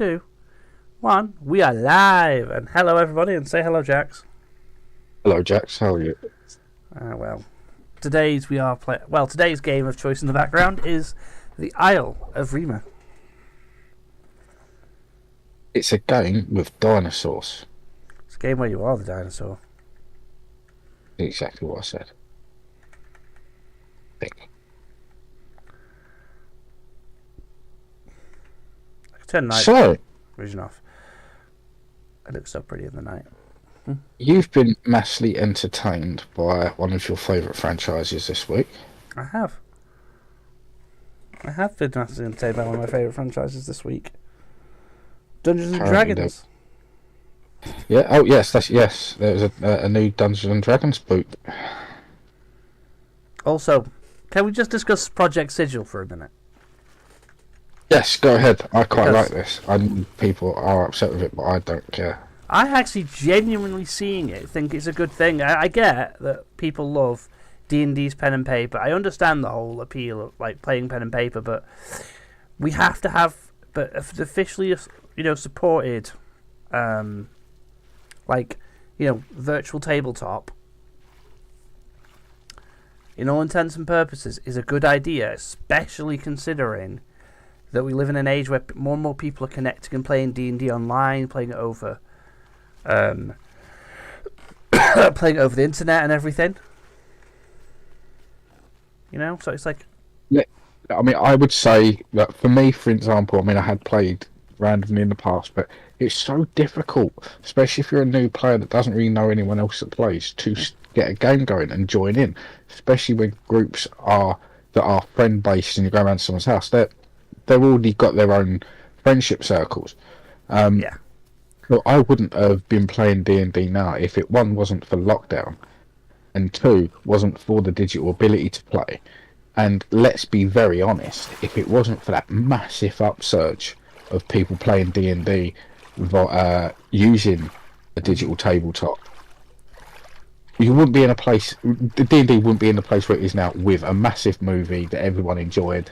2, 1. We are live, and hello everybody, and say hello, Jax. Hello, Jax. How are you? Today's game of choice in the background is the Isle of Rima. It's a game with dinosaurs. It's a game where you are the dinosaur. Exactly what I said. Think. I can turn night So, vision off. It looks so pretty in the night. you've been massively entertained by one of your favourite franchises this week. I have been massively entertained by one of my favourite franchises this week. Dungeons and Dragons. Yeah. Oh, yes. Yes. There's a new Dungeons and Dragons book. Also, can we just discuss Project Sigil for a minute? Yes, go ahead. I quite like this. I know people are upset with it, but I don't care. I actually genuinely seeing it think it's a good thing. I get that people love D&D's pen and paper. I understand the whole appeal of like playing pen and paper, but we have to have officially, supported, virtual tabletop. In all intents and purposes, is a good idea, especially considering that we live in an age where more and more people are connecting and playing D&D online, playing it over the internet and everything. So it's like... Yeah, I mean, I would say that for me, for example, I had played randomly in the past, but it's so difficult, especially if you're a new player that doesn't really know anyone else that plays, to get a game going and join in, especially when groups that are friend-based and you go around to someone's house. They've already got their own friendship circles. Yeah. Well, I wouldn't have been playing D&D now if it, one, wasn't for lockdown, and two, wasn't for the digital ability to play. And let's be very honest, if it wasn't for that massive upsurge of people playing D&D using a digital tabletop, you wouldn't be in a place, the D&D wouldn't be in the place where it is now, with a massive movie that everyone enjoyed,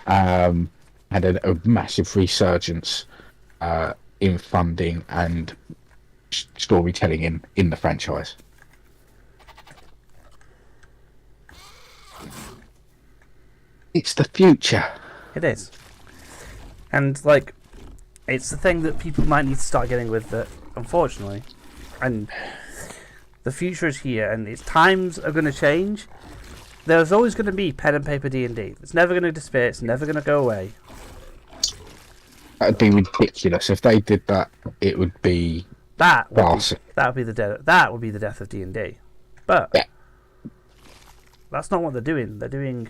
and a massive resurgence in funding and storytelling in the franchise. It's the future. It is. And, it's the thing that people might need to start getting with that, unfortunately. And the future is here, and its times are going to change. There's always going to be pen and paper D&D. It's never going to disappear. It's never going to go away. That'd be ridiculous. If they did that, it would be that would be the death of D&D. But yeah. That's not what they're doing. They're doing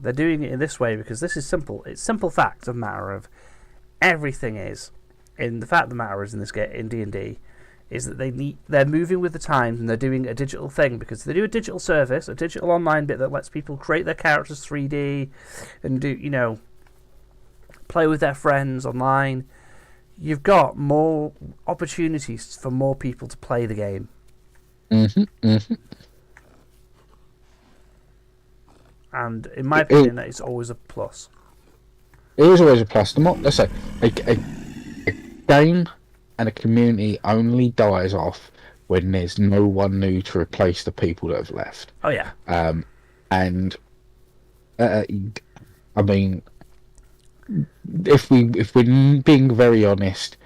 it in this way because this is simple. It's simple fact of matter of everything is. In the fact of the matter is in D&D is that they're moving with the times and they're doing a digital thing because they do a digital service, a digital online bit that lets people create their characters 3D and do play with their friends online. You've got more opportunities for more people to play the game. And in my opinion, it's always a plus. It is always a plus. Let's say a game and a community only dies off when there's no one new to replace the people that have left. Oh yeah. If we're being very honest,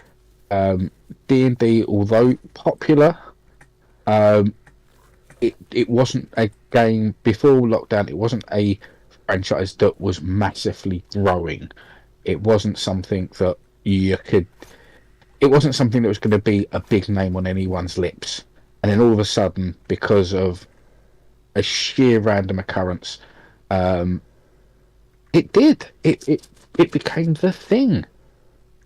D&D, although popular, it wasn't a game before lockdown. It wasn't a franchise that was massively growing. It wasn't something that it wasn't something that was going to be a big name on anyone's lips. And then all of a sudden, because of a sheer random occurrence, it did. It became the thing.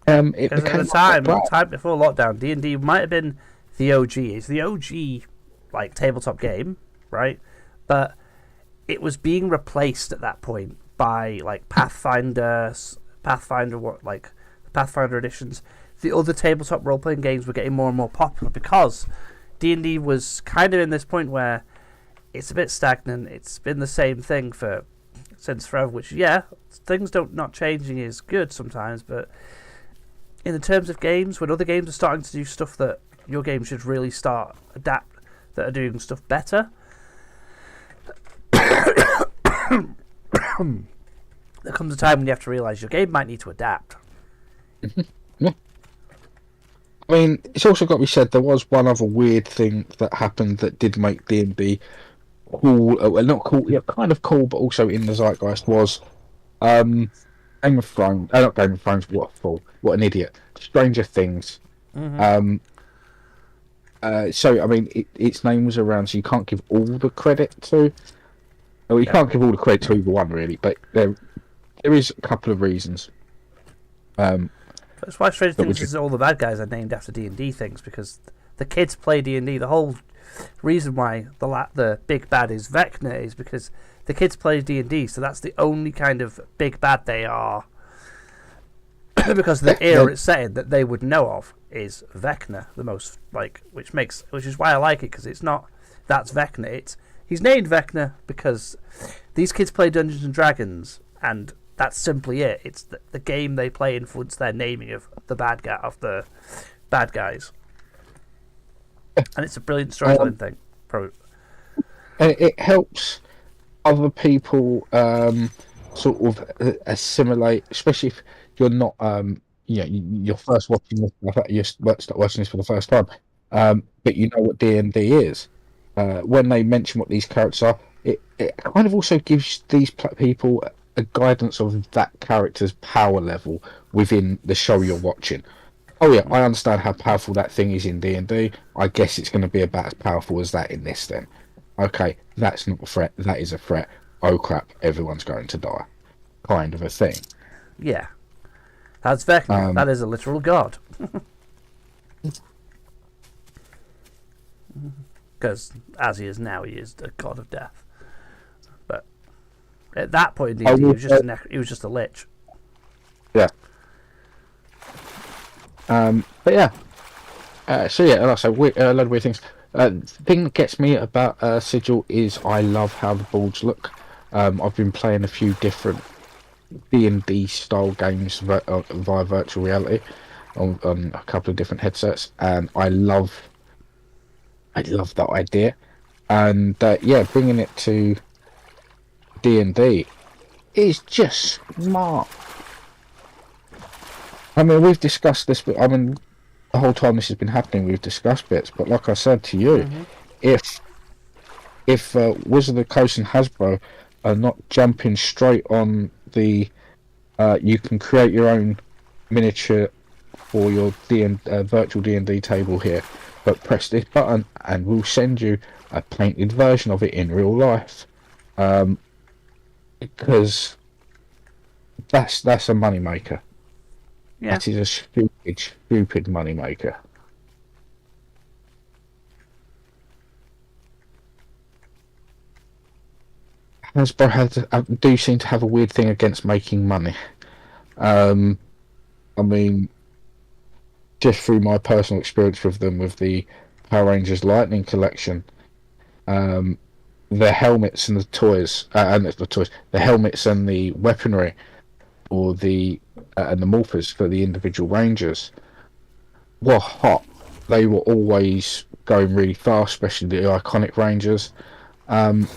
It became at the time before lockdown, D&D might have been the OG. It's the OG tabletop game, right? But it was being replaced at that point by Pathfinder editions. The other tabletop role playing games were getting more and more popular because D&D was kind of in this point where it's a bit stagnant. It's been the same thing for since forever. Which things not changing is good sometimes, but in the terms of games, when other games are starting to do stuff that your game should really adapt, that are doing stuff better, there comes a time when you have to realise your game might need to adapt. Yeah. I mean, it's also got to be said, there was one other weird thing that happened that did make D&D cool, well, not cool, yeah, kind of cool, but also in the zeitgeist, was Game of Thrones, not Game of Thrones, what a fool, what an idiot, Stranger Things. Mm-hmm. So, I mean, its name was around, so you can't give all the credit to, well, you can't give all the credit to either one, really, but there is a couple of reasons. That's why Stranger Things is all the bad guys are named after D&D things, because the kids play D&D. The whole reason why the big bad is Vecna is because the kids play D&D, so that's the only kind of big bad they are. Because the era it's set in that they would know of is Vecna, the most which is why I like it, because it's not that's Vecna. He's named Vecna because these kids play Dungeons and Dragons, and that's simply it. It's the game they play influenced their naming of the bad guys, and it's a brilliant storytelling thing. It helps other people sort of assimilate, especially if you're not you're first watching this, you start watching this for the first time, but you know what D&D is. When they mention what these characters are, it kind of also gives these people a guidance of that character's power level within the show you're watching. Oh yeah, I understand how powerful that thing is in D&D. I guess it's going to be about as powerful as that in this then. Okay, that's not a threat. That is a threat. Oh crap, everyone's going to die. Kind of a thing. Yeah. That's Vecna. That is a literal god. Because as he is now, he is a god of death. But at that point in D&D, he was just a lich. Yeah. But yeah. So yeah, like I say, a lot of weird things. The thing that gets me about Sigil is I love how the boards look. I've been playing a few different D&D style games via virtual reality on a couple of different headsets, and I love that idea. And bringing it to D&D is just smart. I mean, we've discussed this, but I mean, the whole time this has been happening, we've discussed bits. But like I said to you, if Wizard of the Coast and Hasbro are not jumping straight on the, you can create your own miniature for your virtual D&D table here, but press this button and we'll send you a painted version of it in real life, because that's a moneymaker. Yeah. That is a stupid moneymaker. Hasbro do seem to have a weird thing against making money. I mean, just through my personal experience with them, with the Power Rangers Lightning collection, the helmets and the toys, the helmets and the weaponry, or and the morphers for the individual Rangers were hot. They were always going really fast, especially the iconic Rangers. And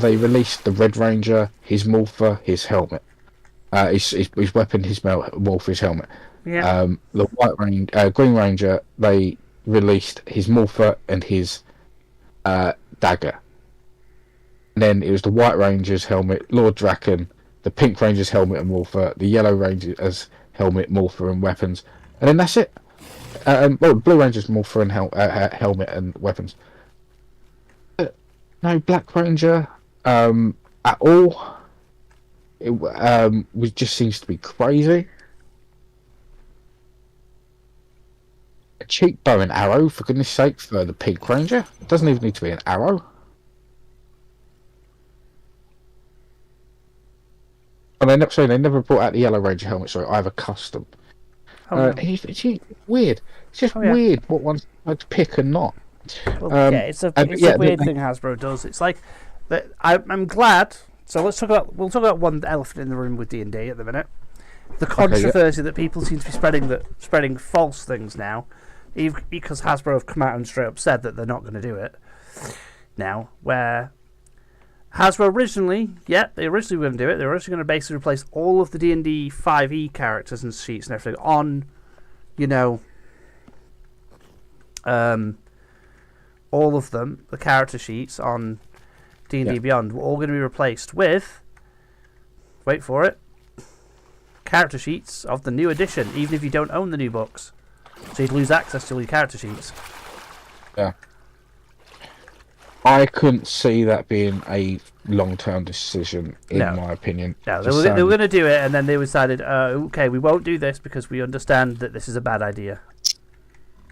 they released the Red Ranger, his morpher, his helmet, his weapon, his morpher, his helmet. Yeah. The Green Ranger, they released his morpher and his dagger. And then it was the White Ranger's helmet, Lord Draken, the Pink Ranger's helmet and morpher, the Yellow Ranger's helmet, morpher and weapons, and then that's it. Blue Ranger's morpher and helmet and weapons. No Black Ranger at all. It just seems to be crazy. A cheap bow and arrow, for goodness sake, for the Pink Ranger. It doesn't even need to be an arrow. And they never brought out the Yellow Ranger helmet, sorry, I have a custom. It's weird. It's just weird what one's like to pick and not. Well, it's a weird thing Hasbro does. It's like that. I'm glad So we'll talk about one elephant in the room with D&D at the minute. The controversy that people seem to be spreading false things now, even because Hasbro have come out and straight up said that they're not going to do it now. Where Hasbro originally were going to do it. They were originally going to basically replace all of the D&D 5e characters and sheets and everything on, all of them, the character sheets on D&D Beyond, were all going to be replaced with, wait for it, character sheets of the new edition, even if you don't own the new books. So you'd lose access to all your character sheets. Yeah. I couldn't see that being a long-term decision, in my opinion. No, they were going to do it, and then they decided, okay, we won't do this because we understand that this is a bad idea.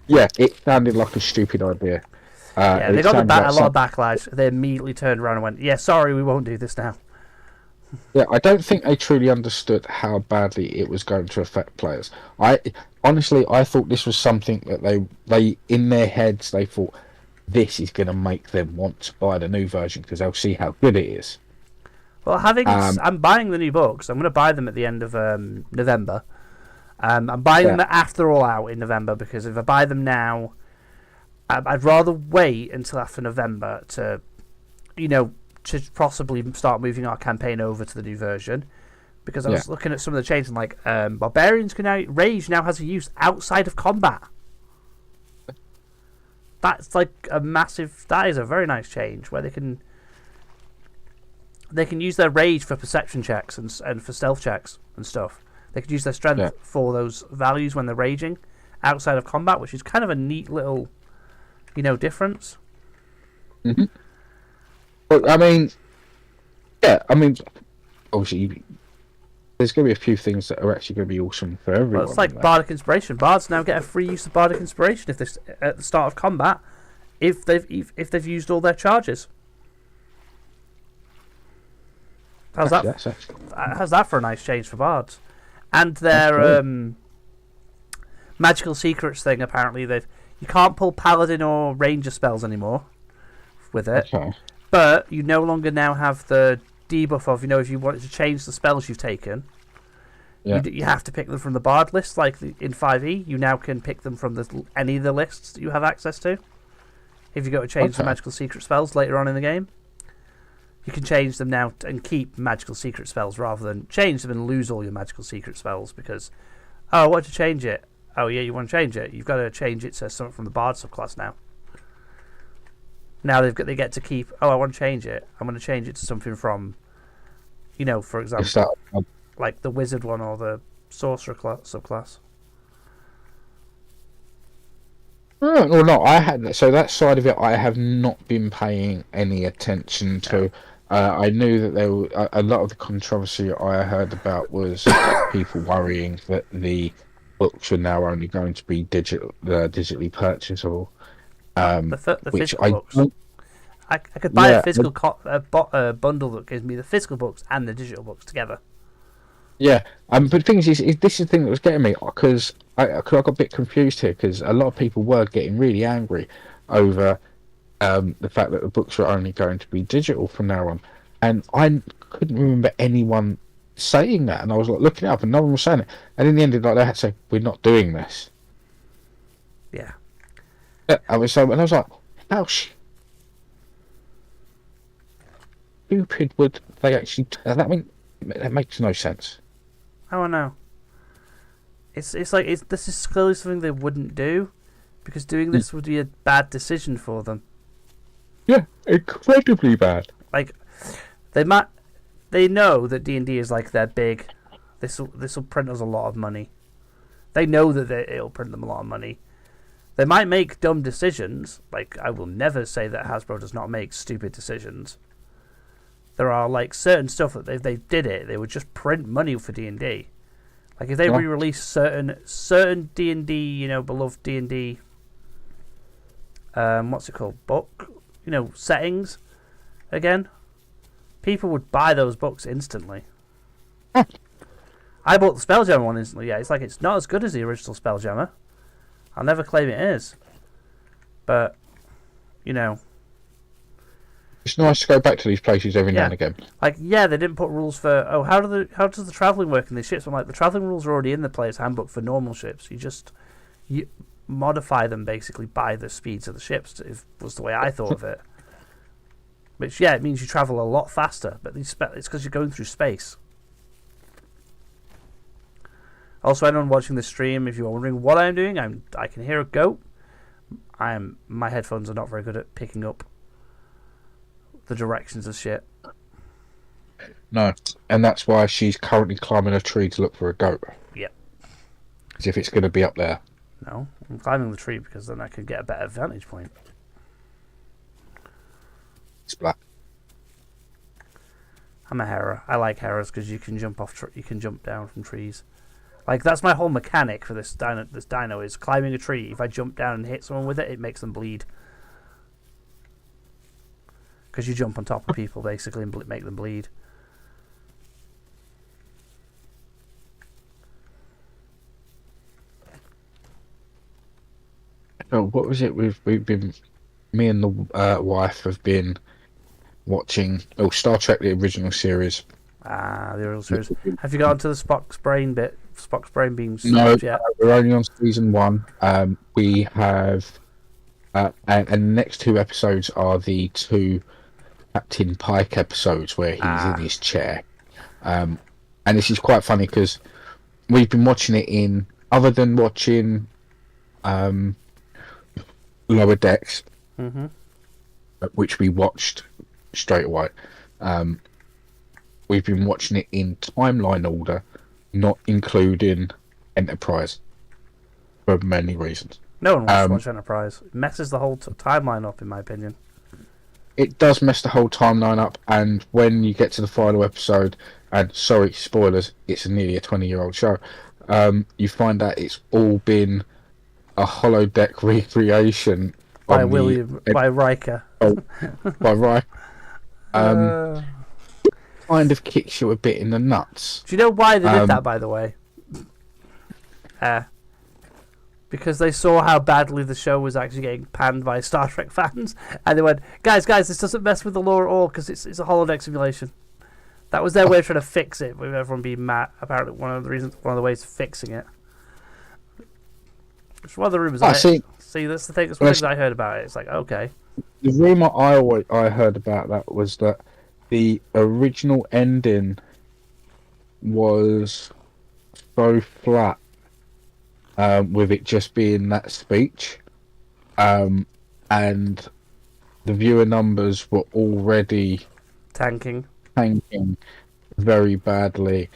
Yeah, it sounded like a stupid idea. They got a lot of backlash. They immediately turned around and went, yeah, sorry, we won't do this now. Yeah, I don't think they truly understood how badly it was going to affect players. Honestly, I thought this was something that they in their heads, they thought this is going to make them want to buy the new version because they'll see how good it is. Well, I'm buying the new books. I'm going to buy them at the end of November. I'm buying them after they're all out in November because if I buy them now, I'd rather wait until after November to possibly start moving our campaign over to the new version. Because I was looking at some of the changes, like Barbarians can now Rage now has a use outside of combat. That's like that is a very nice change where they can use their rage for perception checks and for stealth checks and stuff. They could use their strength for those values when they're raging outside of combat, which is kind of a neat little difference. Mm-hmm. But obviously there's going to be a few things that are actually going to be awesome for everyone. Well, it's like Bardic Inspiration. Bards now get a free use of Bardic Inspiration if they at the start of combat, if they've used all their charges. How's that for a nice change for Bards? And their magical secrets thing, apparently you can't pull Paladin or Ranger spells anymore with it. Okay. But you no longer now have the debuff of, if you wanted to change the spells you've taken, you have to pick them from the Bard list, like in 5e. You now can pick them from any of the lists that you have access to. If you go to change the magical secret spells later on in the game, you can change them now and keep magical secret spells rather than change them and lose all your magical secret spells because, I want to change it. Oh yeah, you want to change it? You've got to change it to something from the Bard subclass now. Now they get to keep. I want to change it. I'm going to change it to something from, for example, like the Wizard one or the Sorcerer subclass. Well, no, I had so that side of it. I have not been paying any attention to. I knew that there were a lot of the controversy I heard about was people worrying that the books are now only going to be digitally purchasable. The physical books. I could buy a physical bundle that gives me the physical books and the digital books together. Yeah, but the thing is this is the thing that was getting me because I got a bit confused here because a lot of people were getting really angry over the fact that the books were only going to be digital from now on, and I couldn't remember anyone saying that, and I was like looking it up, and no one was saying it, and in the end, they had to say, "We're not doing this." Yeah. I was like, how stupid would they actually? That makes no sense. I don't know. This is clearly something they wouldn't do, because doing this would be a bad decision for them. Yeah, incredibly bad. Like, they know that D&D is like their big. This will print us a lot of money. They know that it'll print them a lot of money. They might make dumb decisions. Like, I will never say that Hasbro does not make stupid decisions. There are like certain stuff that if they did it, they would just print money for D&D. Like if they re-release certain D&D, beloved D&D, what's it called, book, settings, again, people would buy those books instantly. I bought the Spelljammer one instantly. Yeah, it's not as good as the original Spelljammer. I'll never claim it is, but It's nice to go back to these places every now Yeah. and again. Like, yeah, they didn't put rules for how does the traveling work in these ships? I'm like, the traveling rules are already in the player's handbook for normal ships. You modify them basically by the speeds of the ships. Was the way I thought of it. Which, yeah, it means you travel a lot faster, but it's because you're going through space. Also, anyone watching the stream, if you're wondering what I'm doing, I can hear a goat. My headphones are not very good at picking up the directions of shit. No, and that's why she's currently climbing a tree to look for a goat. Yep. As if it's going to be up there. No, I'm climbing the tree because then I could get a better vantage point. It's black. I'm a Herra. I like Herras because you can jump you can jump down from trees. Like, that's my whole mechanic for this dino is climbing a tree. If I jump down and hit someone with it, it makes them bleed. Because you jump on top of people, basically, and make them bleed. Oh, what was it? Me and the wife have been watching Star Trek, the original series. The original series. Have you gotten to the Spock's brain bit? Spock's brain being No, yet? we're only on season 1. We have, and the next 2 episodes are the 2 Captain Pike episodes where he's in his chair. And this is quite funny because we've been watching it other than watching Lower Decks, which we watched straight away. We've been watching it in timeline order, not including Enterprise, for many reasons. No one wants to watch Enterprise. It messes the whole timeline up, in my opinion. It does mess the whole timeline up, and when you get to the final episode, and sorry, spoilers, it's nearly a 20-year-old show, you find that it's all been a holodeck recreation by Riker. By Riker. Kind of kicks you a bit in the nuts. Do you know why they did that, by the way? Because they saw how badly the show was actually getting panned by Star Trek fans, and they went, guys, this doesn't mess with the lore at all because it's a holodeck simulation. That was their way of trying to fix it, with everyone being mad. Apparently, one of the ways of fixing it. It's one of the rumors. See, that's the thing. That's one of the things I heard about it. It's like, okay. The rumor I heard about that was that the original ending was so flat, with it just being that speech, and the viewer numbers were already tanking very badly,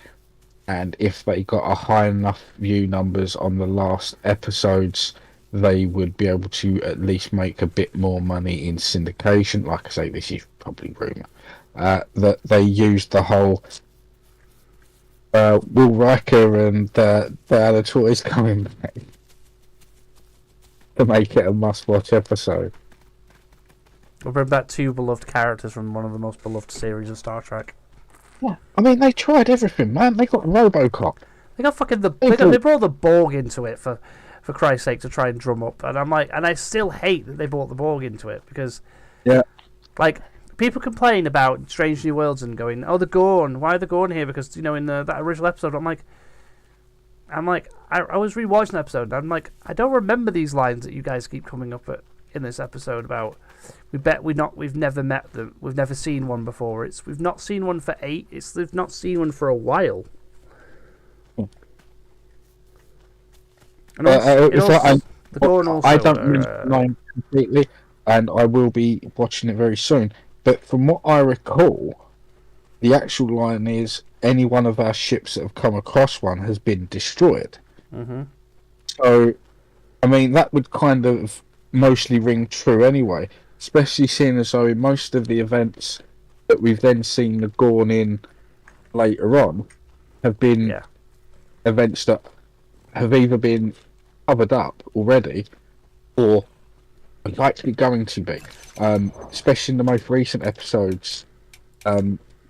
and if they got a high enough view numbers on the last episodes, they would be able to at least make a bit more money in syndication. Like I say, this is probably rumour. That they used the whole Will Riker and the other toys coming back to make it a must-watch episode. We'll bring back 2 beloved characters from one of the most beloved series of Star Trek. Yeah, I mean, they tried everything, man. They got RoboCop. They got fucking they brought the Borg into it for Christ's sake to try and drum up, and I'm like, and I still hate that they brought the Borg into it because, like, people complain about Strange New Worlds and going, oh, the Gorn, why are the Gorn here? Because, you know, in that original episode, I'm like, I was rewatching the episode, and I'm like, I don't remember these lines that you guys keep coming up at in this episode about. We've never met them. We've never seen one before. We've not seen one for 8. We've not seen one for a while. And I don't remember the line completely, and I will be watching it very soon. But from what I recall, the actual line is, any one of our ships that have come across one has been destroyed. Mm-hmm. So, I mean, that would kind of mostly ring true anyway, especially seeing as though in most of the events that we've then seen the Gorn in later on have been events that have either been covered up already or are likely going to be, especially in the most recent episodes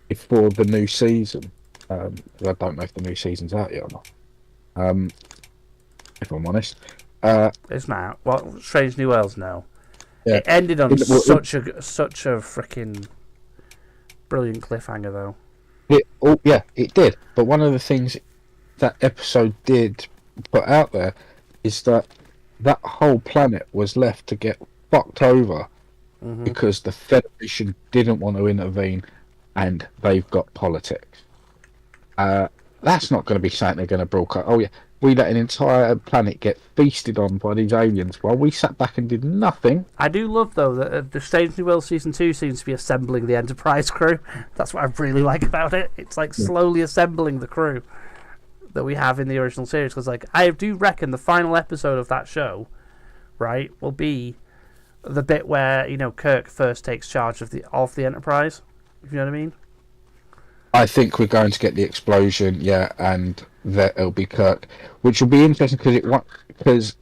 before the new season. I don't know if the new season's out yet or not, if I'm honest. It's not. Well, Strange New Worlds, no. Yeah. It ended on It- well, such a freaking brilliant cliffhanger, though. it did. But one of the things that episode did put out there is that whole planet was left to get fucked over because the Federation didn't want to intervene, and they've got politics. That's not going to be something they're going to broadcast. Oh yeah, we let an entire planet get feasted on by these aliens while we sat back and did nothing. I do love, though, that the Strange New World Season 2 seems to be assembling the Enterprise crew. That's what I really like about it. It's like slowly assembling the crew that we have in the original series. Because like, I do reckon the final episode of that show, right, will be the bit where, you know, Kirk first takes charge of the Enterprise. If you know what I mean? I think we're going to get the explosion, yeah, and that it'll be Kirk, which will be interesting because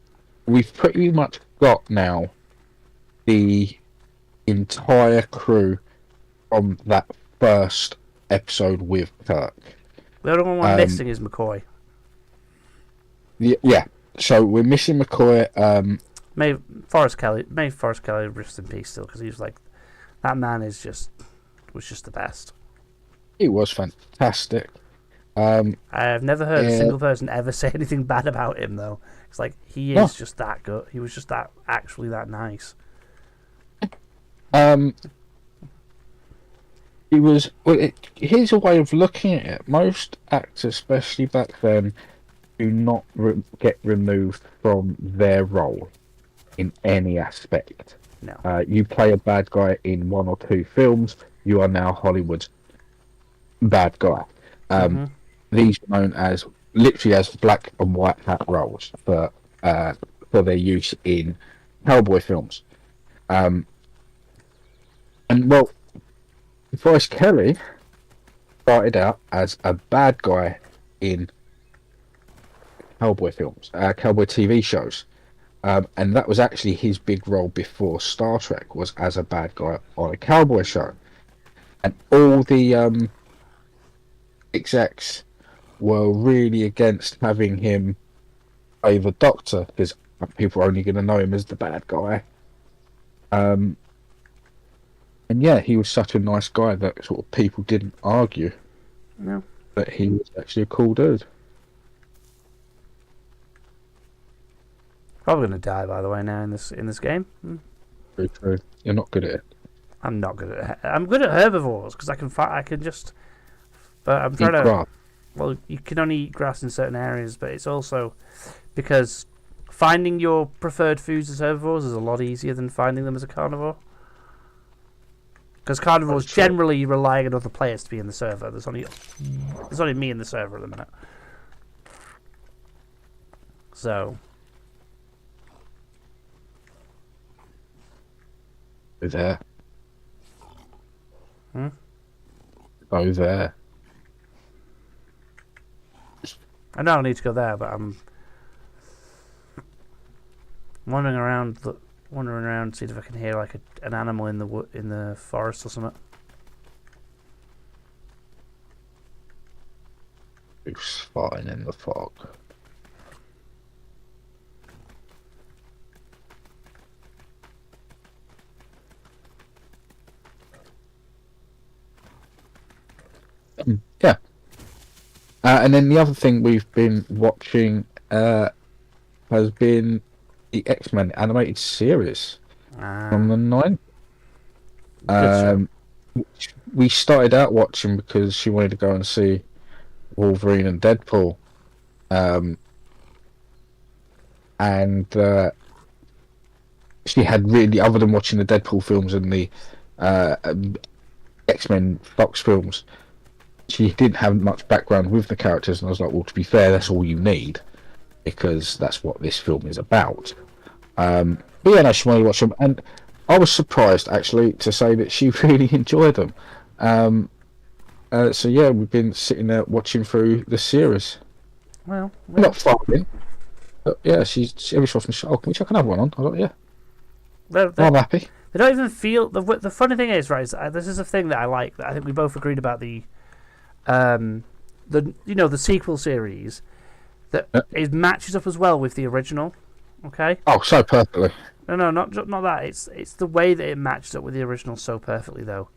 we've pretty much got now the entire crew from that first episode with Kirk. The only one we're missing is McCoy. Yeah, so we're missing McCoy. May Forrest Kelly rest in peace still, because he was like, that man was just the best. He was fantastic. I've never heard a single person ever say anything bad about him, though. It's like, he is just that good. He was just actually that nice. He was. Well, here's a way of looking at it. Most actors, especially back then, do not get removed from their role in any aspect. No. You play a bad guy in 1 or 2 films, you are now Hollywood's bad guy. These are known as literally as black and white hat roles for their use in cowboy films. And well, Forrest Kelly started out as a bad guy in cowboy films, cowboy TV shows. And that was actually his big role before Star Trek, was as a bad guy on a cowboy show. And all the execs were really against having him play the Doctor, because people are only going to know him as the bad guy. And yeah, he was such a nice guy that sort of people didn't argue that he was actually a cool dude. Probably gonna die, by the way, now in this game. Very true. You're not good at it. I'm not good at it. I'm good at herbivores because I can just. But I'm trying to. Grass. Well, you can only eat grass in certain areas, but it's also because finding your preferred foods as herbivores is a lot easier than finding them as a carnivore. Because carnivores generally rely on other players to be in the server. There's only me in the server at the minute. So. Go there. Hmm? There. I know I need to go there, but I'm wandering around, see if I can hear like an animal in the forest or something. It's fine in the fog. Yeah. And then the other thing we've been watching has been the X-Men animated series from the 90s. Which we started out watching because she wanted to go and see Wolverine and Deadpool. And she had really, other than watching the Deadpool films and the X-Men Fox films, she didn't have much background with the characters, and I was like, well, to be fair, that's all you need, because that's what this film is about. But yeah, no, she wanted to watch them, and I was surprised, actually, to say that she really enjoyed them. So yeah, we've been sitting there watching through the series. Well, Not far in, but yeah, she's every so often, oh, can we chuck another one on? I was like, yeah. I'm happy. They don't even feel... The funny thing is, right, this is a thing that I like, that I think we both agreed about the sequel series, that it matches up as well with the original. Okay. Oh, so perfectly. No, not that. It's the way that it matched up with the original so perfectly, though.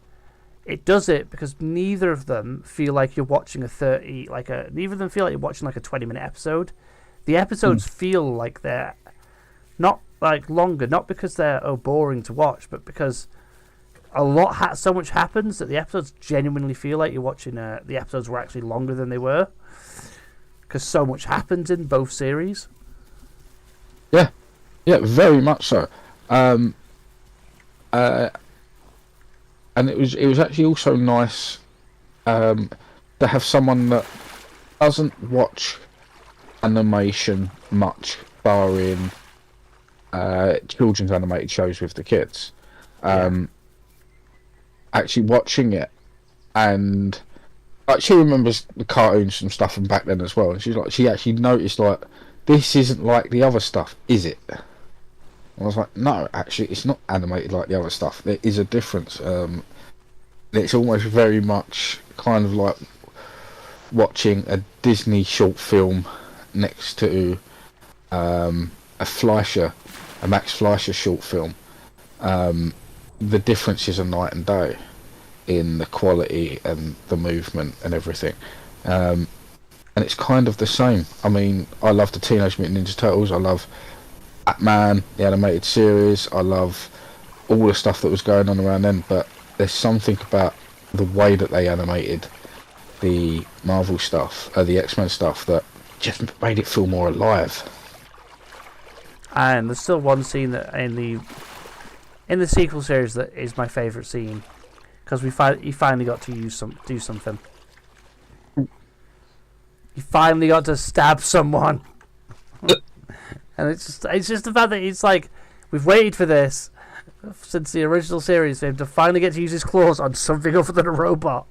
It does it because neither of them feel like you're watching neither of them feel like you're watching like a 20-minute episode. The episodes feel like they're not like longer, not because they're boring to watch, but because so much happens that the episodes genuinely feel like you're watching. The episodes were actually longer than they were because so much happens in both series. Yeah, very much so. And it was actually also nice to have someone that doesn't watch animation much, barring children's animated shows with the kids. Actually watching it, and like she remembers the cartoons and stuff from back then as well, and she actually noticed like, this isn't like the other stuff, is it? I was like, no, actually it's not animated like the other stuff. There is a difference. It's almost very much kind of like watching a Disney short film next to a Max Fleischer short film. The differences are night and day in the quality and the movement and everything. And it's kind of the same. I mean, I love the Teenage Mutant Ninja Turtles. I love Batman, the animated series. I love all the stuff that was going on around then. But there's something about the way that they animated the Marvel stuff, the X-Men stuff, that just made it feel more alive. And there's still one scene that in the sequel series that is my favourite scene, because he finally got to do something. He finally got to stab someone, and it's just the fact that it's like, we've waited for this since the original series for him to finally get to use his claws on something other than a robot.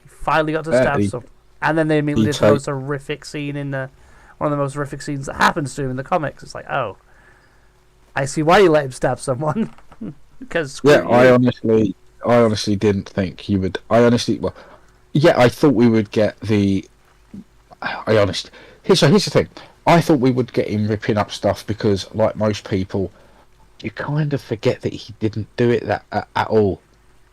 He finally got to stab someone, and then they immediately throw this horrific scene in one of the most horrific scenes that happens to him in the comics. It's like, oh, I see why you let him stab someone. Because I honestly didn't think he would. I thought we would get the. Here's the thing. I thought we would get him ripping up stuff because, like most people, you kind of forget that he didn't do it at all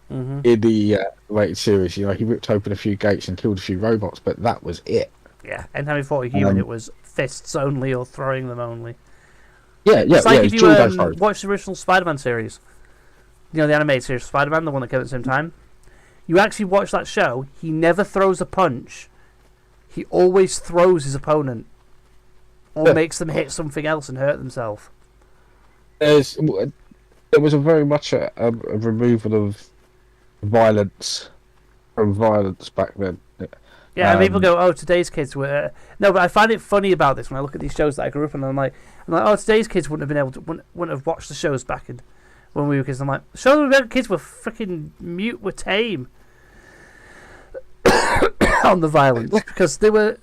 in the rated series. You know, he ripped open a few gates and killed a few robots, but that was it. Yeah, and having fought a human, it was fists only or throwing them only. Yeah. It's like if you watch the original Spider-Man series, you know, the animated series Spider-Man, the one that came at the same time. You actually watch that show. He never throws a punch. He always throws his opponent, or makes them hit something else and hurt themselves. There was a very much a removal of violence from violence back then. Yeah, and people go, "Oh, today's kids were." No, but I find it funny about this when I look at these shows that I grew up in. And I'm like, "Oh, today's kids wouldn't have been able to, wouldn't have watched the shows back in when we were kids." I'm like, "Shows when we were kids were freaking mute, were tame on the violence because their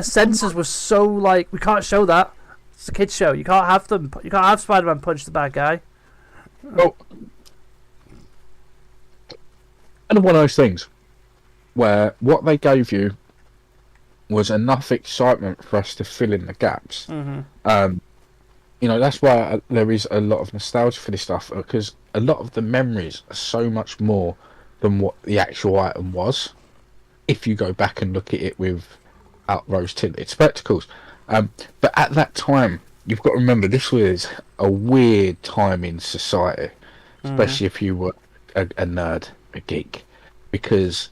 senses were so like, we can't show that. It's a kids show. You can't have them. You can't have Spider-Man punch the bad guy." Well, and one of those things where what they gave you was enough excitement for us to fill in the gaps. You know, that's why there is a lot of nostalgia for this stuff, because a lot of the memories are so much more than what the actual item was, if you go back and look at it without rose-tinted spectacles. But at that time, you've got to remember, this was a weird time in society, especially if you were a nerd, a geek, because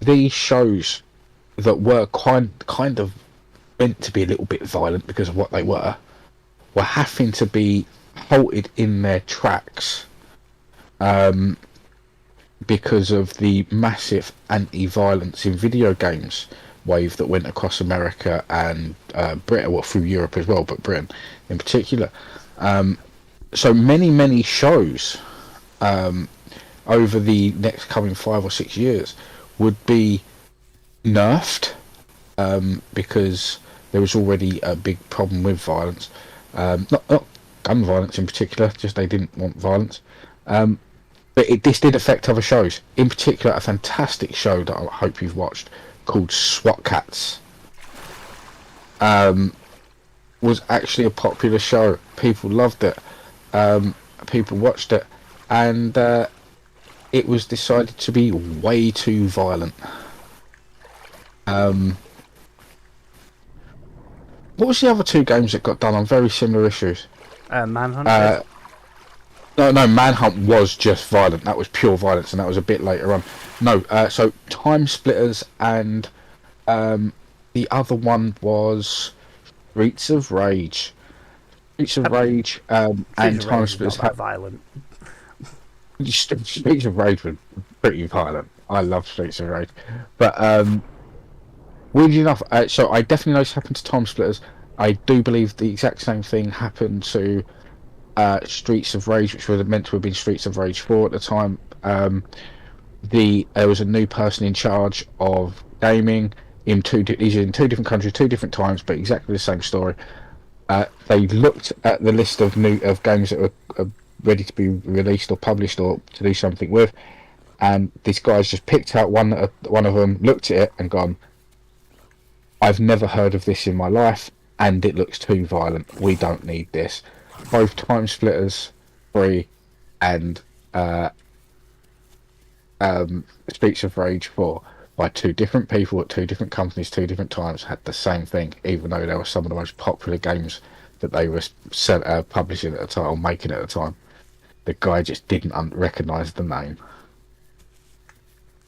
these shows that were kind of meant to be a little bit violent because of what they were having to be halted in their tracks because of the massive anti-violence in video games wave that went across America and Britain, well, through Europe as well, but Britain in particular. So many shows over the next coming 5 or 6 years would be nerfed because there was already a big problem with violence, not gun violence in particular, just they didn't want violence, but this did affect other shows, in particular a fantastic show that I hope you've watched called SWAT Cats. Was actually a popular show. People loved it. People watched it, and it was decided to be way too violent. What was the other two games that got done on very similar issues? Manhunt. No, Manhunt was just violent. That was pure violence, and that was a bit later on. No, so Time Splitters and the other one was Streets of Rage. Streets of Rage and Time Splitters had violent. Streets of Rage was pretty violent. I love Streets of Rage, but weirdly enough, so I definitely know this happened to Time Splitters. I do believe the exact same thing happened to Streets of Rage, which was meant to have been Streets of Rage 4 at the time. There was a new person in charge of gaming in two different countries, 2 different times, but exactly the same story. They looked at the list of games that were ready to be released or published or to do something with, and these guys just picked out one of them, looked at it, and gone, "I've never heard of this in my life, and it looks too violent. We don't need this." Both Time Splitters 3 and Streets of Rage 4, by 2 different people at 2 different companies, 2 different times, had the same thing, even though they were some of the most popular games that they were publishing at the time, or making at the time. The guy just didn't recognise the name.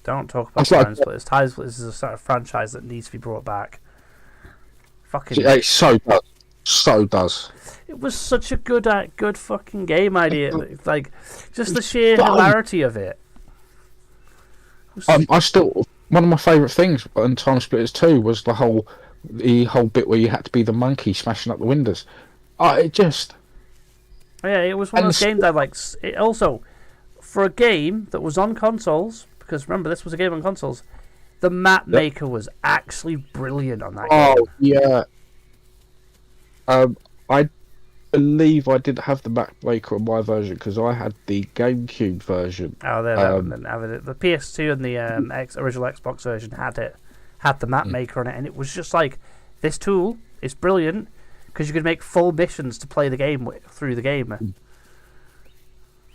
Don't talk about Time Splitters. Time Splitters is a sort of franchise that needs to be brought back. Fucking. It so does. It was such a good fucking game idea. Like, just the sheer hilarity of it. I still, one of my favourite things in Time Splitters 2 was the whole bit where you had to be the monkey smashing up the windows. It was one of those games I like. It also, for a game that was on consoles, because remember this was a game on consoles, the map maker was actually brilliant on that game. Oh yeah. I believe I didn't have the map maker on my version because I had the GameCube version. Oh, the PS2 and the original Xbox version had the map maker on it, and it was just like, this tool is brilliant because you could make full missions to play the game through the game.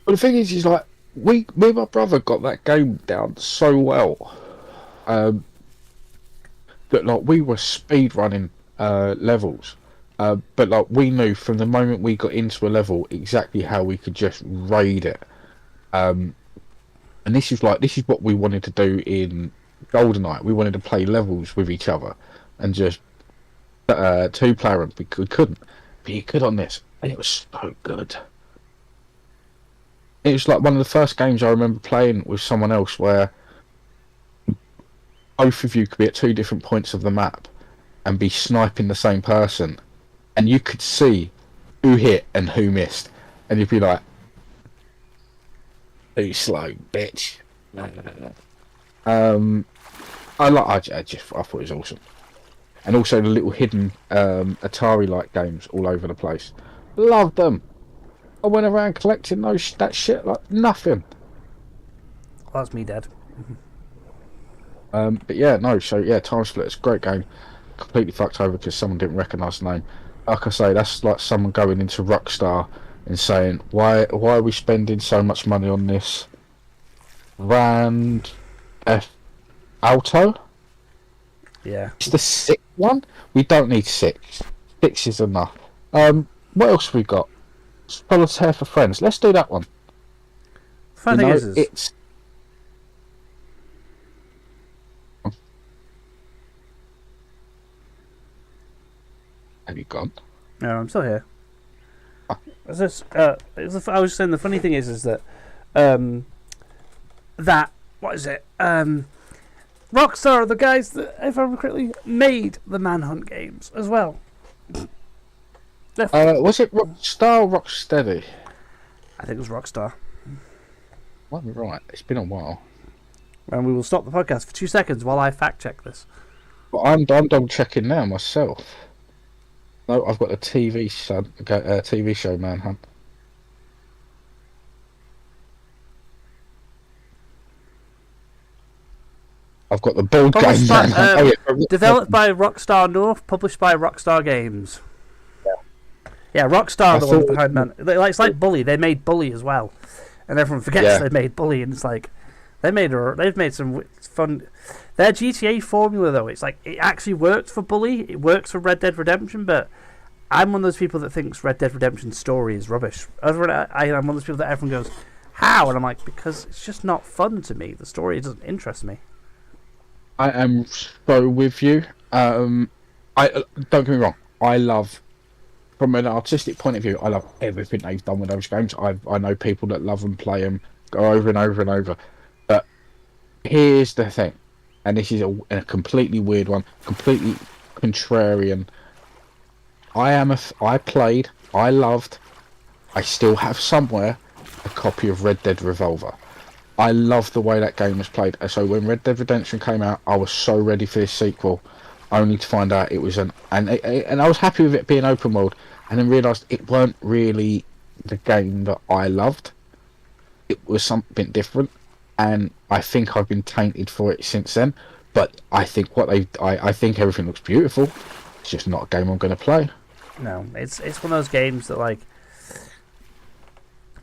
But the thing is like, me and my brother got that game down so well that like we were speed running levels. But like we knew from the moment we got into a level exactly how we could just raid it, and this is what we wanted to do in GoldenEye. We wanted to play levels with each other and just 2-player them. We couldn't, but you could on this, and it was so good. It was like one of the first games I remember playing with someone else where both of you could be at 2 different points of the map and be sniping the same person. And you could see who hit and who missed, and you'd be like, "Too slow, bitch." I thought it was awesome, and also the little hidden Atari-like games all over the place. Loved them. I went around collecting that shit like nothing. Well, that's me dead. But yeah, no. So yeah, Time Splitters, great game. Completely fucked over because someone didn't recognise the name. Like I say, that's like someone going into Rockstar and saying, why are we spending so much money on this Grand Theft Auto? Yeah. It's the 6th one? We don't need 6. 6 is enough. What else have we got? Solitaire for Friends. Let's do that one. Funny thing is it's... Have you gone? No, I'm still here. I was saying the funny thing is that what is it? Rockstar are the guys that, if I remember correctly, made the Manhunt games as well. Was it Rockstar or Rocksteady? I think it was Rockstar. Well, right. It's been a while. And we will stop the podcast for 2 seconds while I fact check this. But I'm double checking now myself. No, I've got a TV show, Manhunt. I've got the board game, Manhunt. Developed by Rockstar North, published by Rockstar Games. Yeah, Rockstar are I the ones thought behind Man. It's like Bully. They made Bully as well, and everyone forgets they made Bully. And it's like they've made some fun. Their GTA formula though, it's like it actually works for Bully. It works for Red Dead Redemption, but I'm one of those people that thinks Red Dead Redemption's story is rubbish. I'm one of those people that everyone goes, how? And I'm like, because it's just not fun to me. The story doesn't interest me. I am so with you. I don't get me wrong. I love, from an artistic point of view, I love everything they've done with those games. I know people that love and play them, go over and over and over. But here's the thing, and this is a completely weird one, completely contrarian. I played, I loved, I still have somewhere a copy of Red Dead Revolver. I love the way that game was played. So when Red Dead Redemption came out, I was so ready for this sequel, only to find out it was and I was happy with it being open world, and then realised it weren't really the game that I loved. It was something different, and I think I've been tainted for it since then. But I think I think everything looks beautiful. It's just not a game I'm going to play. No, it's one of those games that, like,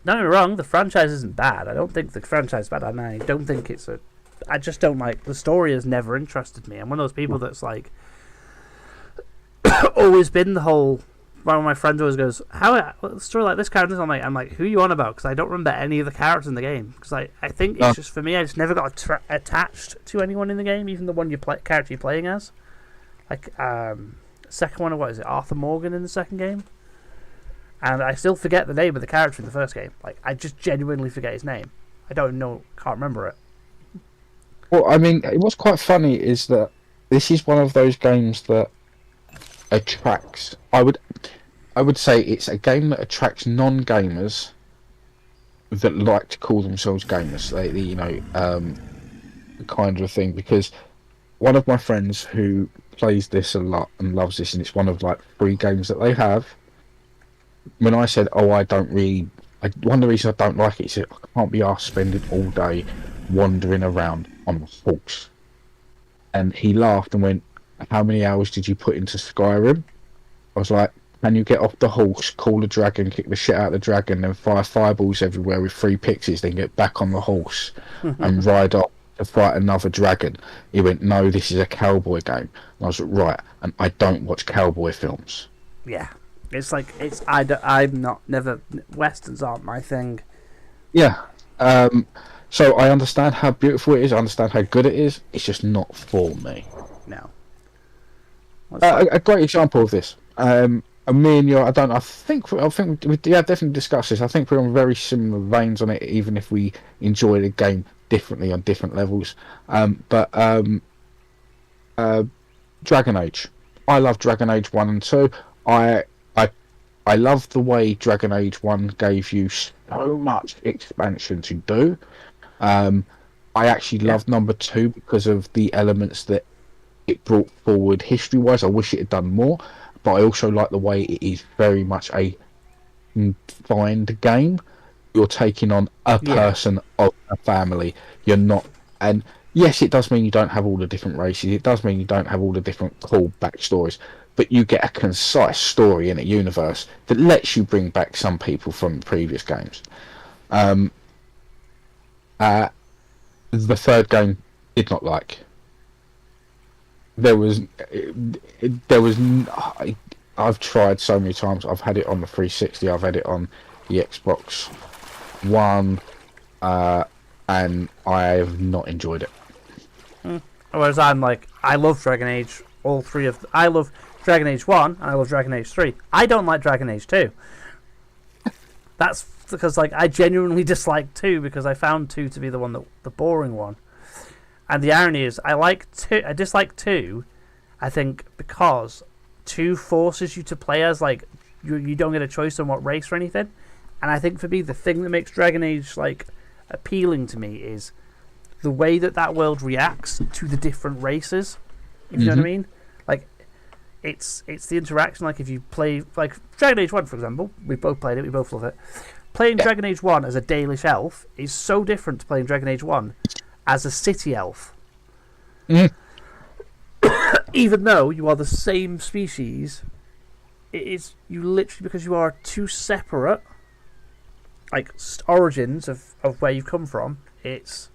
don't get me wrong, the franchise isn't bad. I don't think the franchise is bad, and I don't think it's a... I just don't like... The story has never interested me. I'm one of those people that's, like, always been the whole... One of my friends always goes, "How a story like this character?" I'm like, who are you on about? Because I don't remember any of the characters in the game. Because I think it's just, for me, I just never got attached to anyone in the game, even the one character you're playing as. Like, second one, what is it? Arthur Morgan in the second game? And I still forget the name of the character in the first game. Like, I just genuinely forget his name. I can't remember it. Well, I mean, what's quite funny is that this is one of those games that attracts... I would say it's a game that attracts non-gamers that like to call themselves gamers. Kind of thing. Because one of my friends who plays this a lot and loves this, and it's one of like 3 games that they have. When I said, one of the reasons I don't like it is that I can't be arsed spending all day wandering around on a horse. And he laughed and went, "How many hours did you put into Skyrim?" I was like, "Can you get off the horse, call a dragon, kick the shit out of the dragon, then fire fireballs everywhere with 3 pixies, then get back on the horse and ride off to fight another dragon?" He went, "No, this is a cowboy game." And I was like, "Right, and I don't watch cowboy films." Yeah. It's like, Westerns aren't my thing. Yeah. So I understand how beautiful it is, I understand how good it is, it's just not for me. No. A great example of this, me and you, I think we definitely discussed this. I think we're on very similar veins on it, even if we enjoy the game differently on different levels. Dragon Age. I love Dragon Age 1 and 2. I love the way Dragon Age 1 gave you so much expansion to do. I actually loved number 2 because of the elements that it brought forward history-wise. I wish it had done more, but I also like the way it is very much a confined game. You're taking on a person of a family. You're not... And yes, it does mean you don't have all the different races. It does mean you don't have all the different cool backstories. But you get a concise story in a universe that lets you bring back some people from the previous games. The third game did not like. I've tried so many times. I've had it on the 360. I've had it on the Xbox One, and I've not enjoyed it. Whereas I'm like, I love Dragon Age. I love Dragon Age 1 and I love Dragon Age 3. I don't like Dragon Age 2. That's because, like, I genuinely dislike 2 because I found 2 to be the boring one. And the irony is, I dislike 2, I think, because 2 forces you to play as, like, you don't get a choice on what race or anything. And I think for me, the thing that makes Dragon Age, like, appealing to me is the way that world reacts to the different races. If you know what I mean? Like, it's the interaction. Like, if you play, like, Dragon Age 1, for example, we both played it, we both love it. Playing Dragon Age 1 as a Dalish elf is so different to playing Dragon Age 1 as a city elf. Even though you are the same species, it is you literally, because you are two separate like origins of where you've come from. It's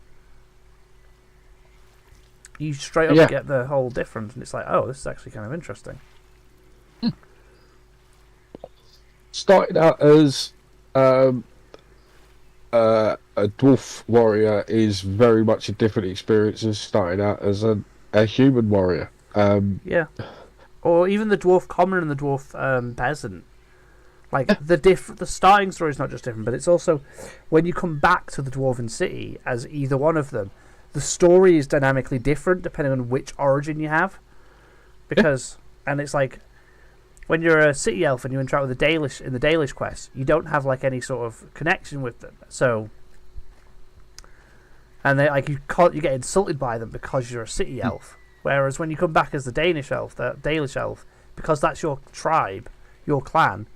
you straight up get the whole difference, and it's like, oh, this is actually kind of interesting. Started out as a dwarf warrior is very much a different experience as starting out as a human warrior. Yeah, or even the dwarf common and the dwarf peasant. Like the starting story is not just different, but it's also when you come back to the dwarven city as either one of them, the story is dynamically different depending on which origin you have. Because and it's like when you're a city elf and you interact with the Dalish in the Dalish quest, you don't have like any sort of connection with them. So and they like you get insulted by them because you're a city elf. Whereas when you come back as the Danish elf, the Dalish elf, because that's your tribe, your clan,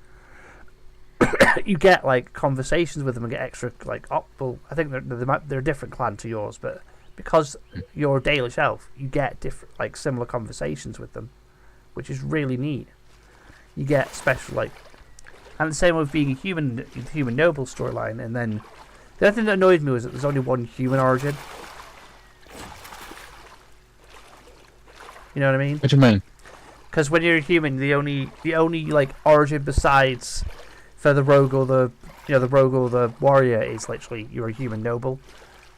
you get like conversations with them and get extra like well, I think they're a different clan to yours, but because you're a Dalish elf, you get different like similar conversations with them, which is really neat. You get special like, and the same with being a human noble storyline. And then the other thing that annoyed me was that there's only one human origin. You know what I mean? What do you mean? Because when you're a human, the only like origin besides for the rogue or the warrior is literally you're a human noble,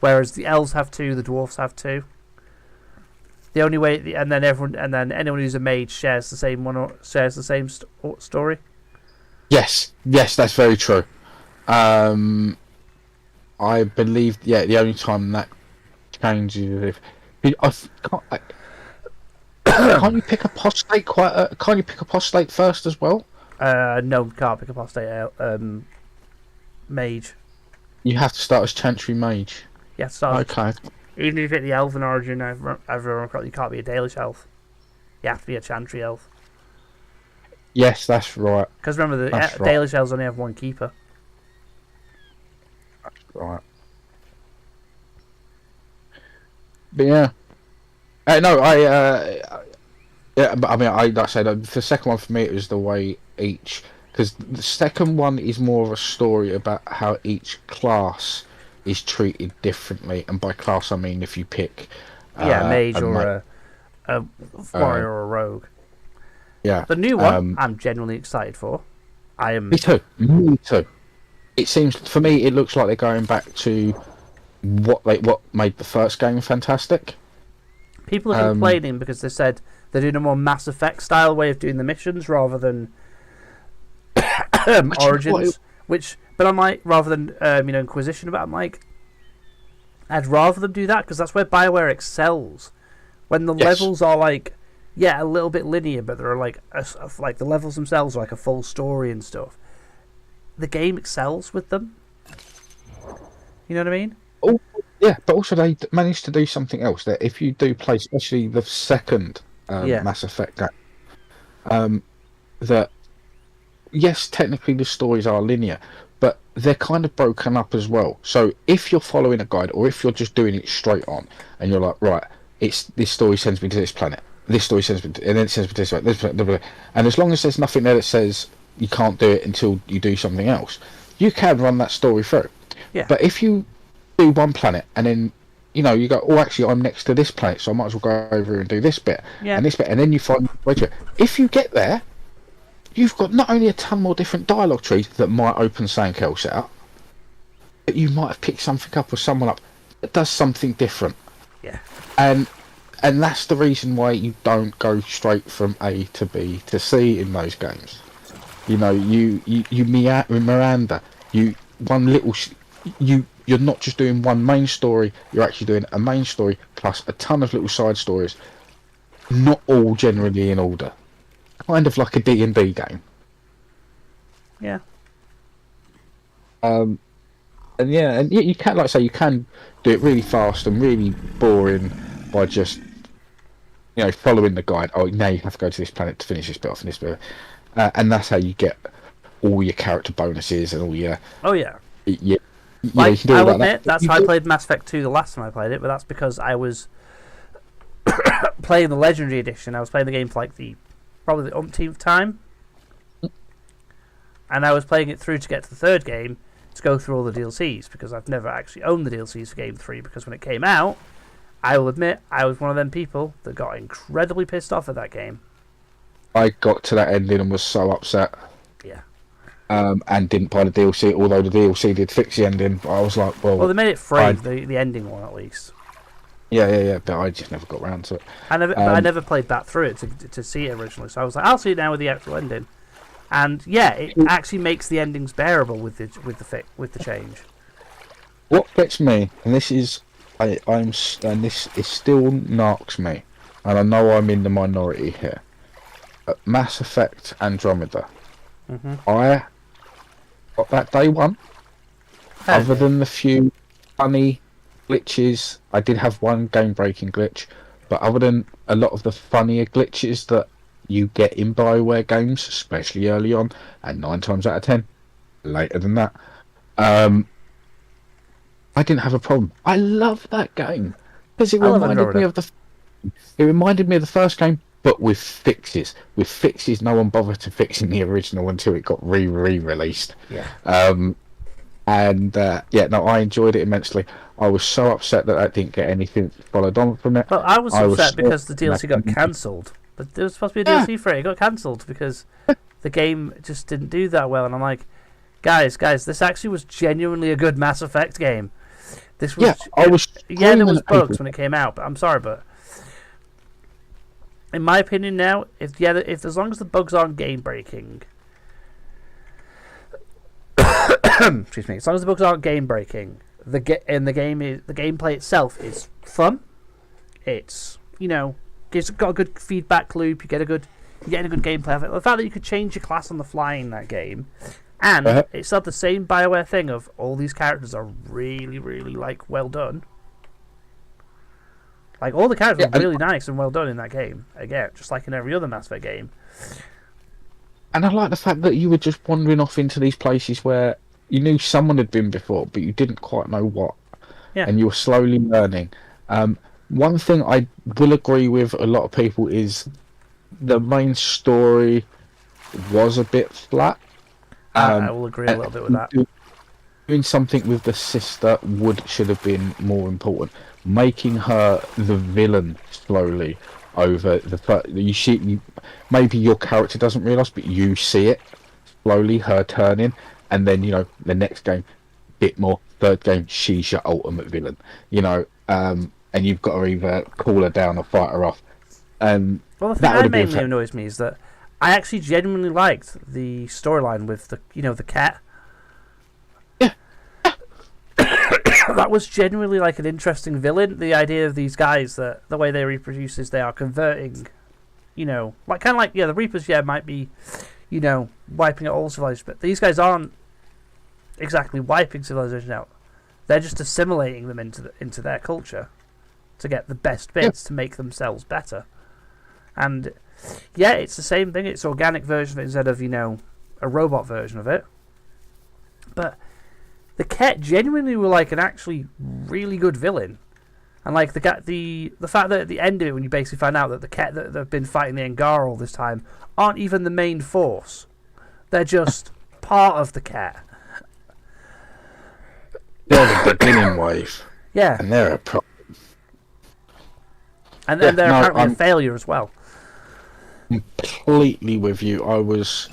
whereas the elves have two, the dwarfs have two. The only way, and then anyone who's a mage shares the same one or shares the same story. Yes, that's very true. I believe the only time that changes if can't you pick apostate can't you pick apostate first as well? No, can't pick apostate mage. You have to start as Chantry Mage. Yeah, start. Okay. Even if you hit the elven origin, you can't be a Dalish elf. You have to be a Chantry elf. Yes, that's right. Because remember, Dalish elves only have one keeper. That's right. But yeah. No, but I mean, like I said, the second one for me, it was the way each, because the second one is more of a story about how each class is treated differently, and by class I mean if you pick mage or a warrior or a rogue. Yeah, the new one I'm genuinely excited for. Me too. It seems, for me, it looks like they're going back to what made the first game fantastic. People are complaining because they said they're doing a more Mass Effect style way of doing the missions rather than Origins. But I'm like, rather than Inquisition. But I'm like, I'd rather them do that because that's where BioWare excels. When the levels are like, a little bit linear, but they're like the levels themselves are like a full story and stuff. The game excels with them. You know what I mean? Oh, yeah, but also they managed to do something else. That if you do play, especially the second Mass Effect game, that yes, technically the stories are linear, but they're kind of broken up as well. So if you're following a guide, or if you're just doing it straight on, and you're like, right, this story sends me to this planet, this story sends me to, and then it sends me to this planet, this planet, blah, blah, blah. And as long as there's nothing there that says you can't do it until you do something else, you can run that story through. Yeah. But if you do one planet and then you go, oh, actually I'm next to this planet, so I might as well go over and do this bit and this bit, and then you find if you get there, you've got not only a ton more different dialogue trees that might open something else out, but you might have picked something up or someone up that does something different. Yeah. And that's the reason why you don't go straight from A to B to C in those games. You Miranda, you're not just doing one main story, you're actually doing a main story plus a ton of little side stories, not all generally in order. Kind of like a D&D game. Yeah. And you can, like I say, you can do it really fast and really boring by just following the guide. Oh, now you have to go to this planet to finish this bit off and this bit, and that's how you get all your character bonuses and all your. Oh yeah. Yeah. Like, I will admit, that's how I played Mass Effect 2 the last time I played it, but that's because I was playing the Legendary Edition. I was playing the game for like probably the umpteenth time. and I was playing it through to get to the third game to go through all the DLCs, because I've never actually owned the DLCs for Game 3, because when it came out, I will admit, I was one of them people that got incredibly pissed off at that game. I got to that ending and was so upset. Yeah. And didn't buy the DLC, although the DLC did fix the ending. But I was like, well, they made it free, the ending one at least. Yeah. But I just never got around to it. I never played back through it to see it originally. So I was like, I'll see it now with the actual ending. And yeah, it actually makes the endings bearable with the change. What gets me, and this is, this still knocks me, and I know I'm in the minority here. Mass Effect Andromeda. I got that day one. Other than the few funny glitches, I did have one game-breaking glitch, but other than a lot of the funnier glitches that you get in BioWare games, especially early on, and 9 times out of 10 later than that, I didn't have a problem. I love that game because it reminded me of the first game, but with fixes. With fixes, no one bothered to fixing the original until it got re-released. Yeah. I enjoyed it immensely. I was so upset that I didn't get anything followed on from it. Well, I was upset because the DLC got cancelled. But there was supposed to be a DLC for it. It got cancelled because the game just didn't do that well. And I'm like, guys, this actually was genuinely a good Mass Effect game. This was, there was bugs when it came out, but I'm sorry, but in my opinion now, if as long as the bugs aren't game breaking, excuse me, as long as the bugs aren't game breaking, the gameplay itself is fun. It's it's got a good feedback loop. You're getting a good gameplay of it. The fact that you could change your class on the fly in that game, and it's not the same BioWare thing of all these characters are really, really well done. Like all the characters are really nice and well done in that game. Again, just like in every other Mass Effect game. And I like the fact that you were just wandering off into these places where you knew someone had been before, but you didn't quite know what. Yeah. And you were slowly learning. One thing I will agree with a lot of people is the main story was a bit flat. I will agree a little bit with that. Doing something with the sister should have been more important. Making her the villain slowly over maybe your character doesn't realise, but you see it slowly, her turning, and then the next game, bit more. Third game, she's your ultimate villain. And you've got to either call her down or fight her off. Well, the thing that mainly annoys me is that I actually genuinely liked the storyline with the cat. Yeah. That was genuinely an interesting villain. The idea of these guys, that the way they reproduce is they are converting, the Reapers, might be, wiping out all civilization, but these guys aren't exactly wiping civilization out. They're just assimilating them into their culture to get the best bits to make themselves better. And it's the same thing. It's organic version instead of a robot version of it. But the Ket genuinely were an actually really good villain, and the fact that at the end of it, when you basically find out that the Ket that have been fighting the Angara all this time aren't even the main force, they're just part of the Ket. They're the beginning wave. Yeah, and they're a problem. And then they're apparently a failure as well. Completely with you. I was,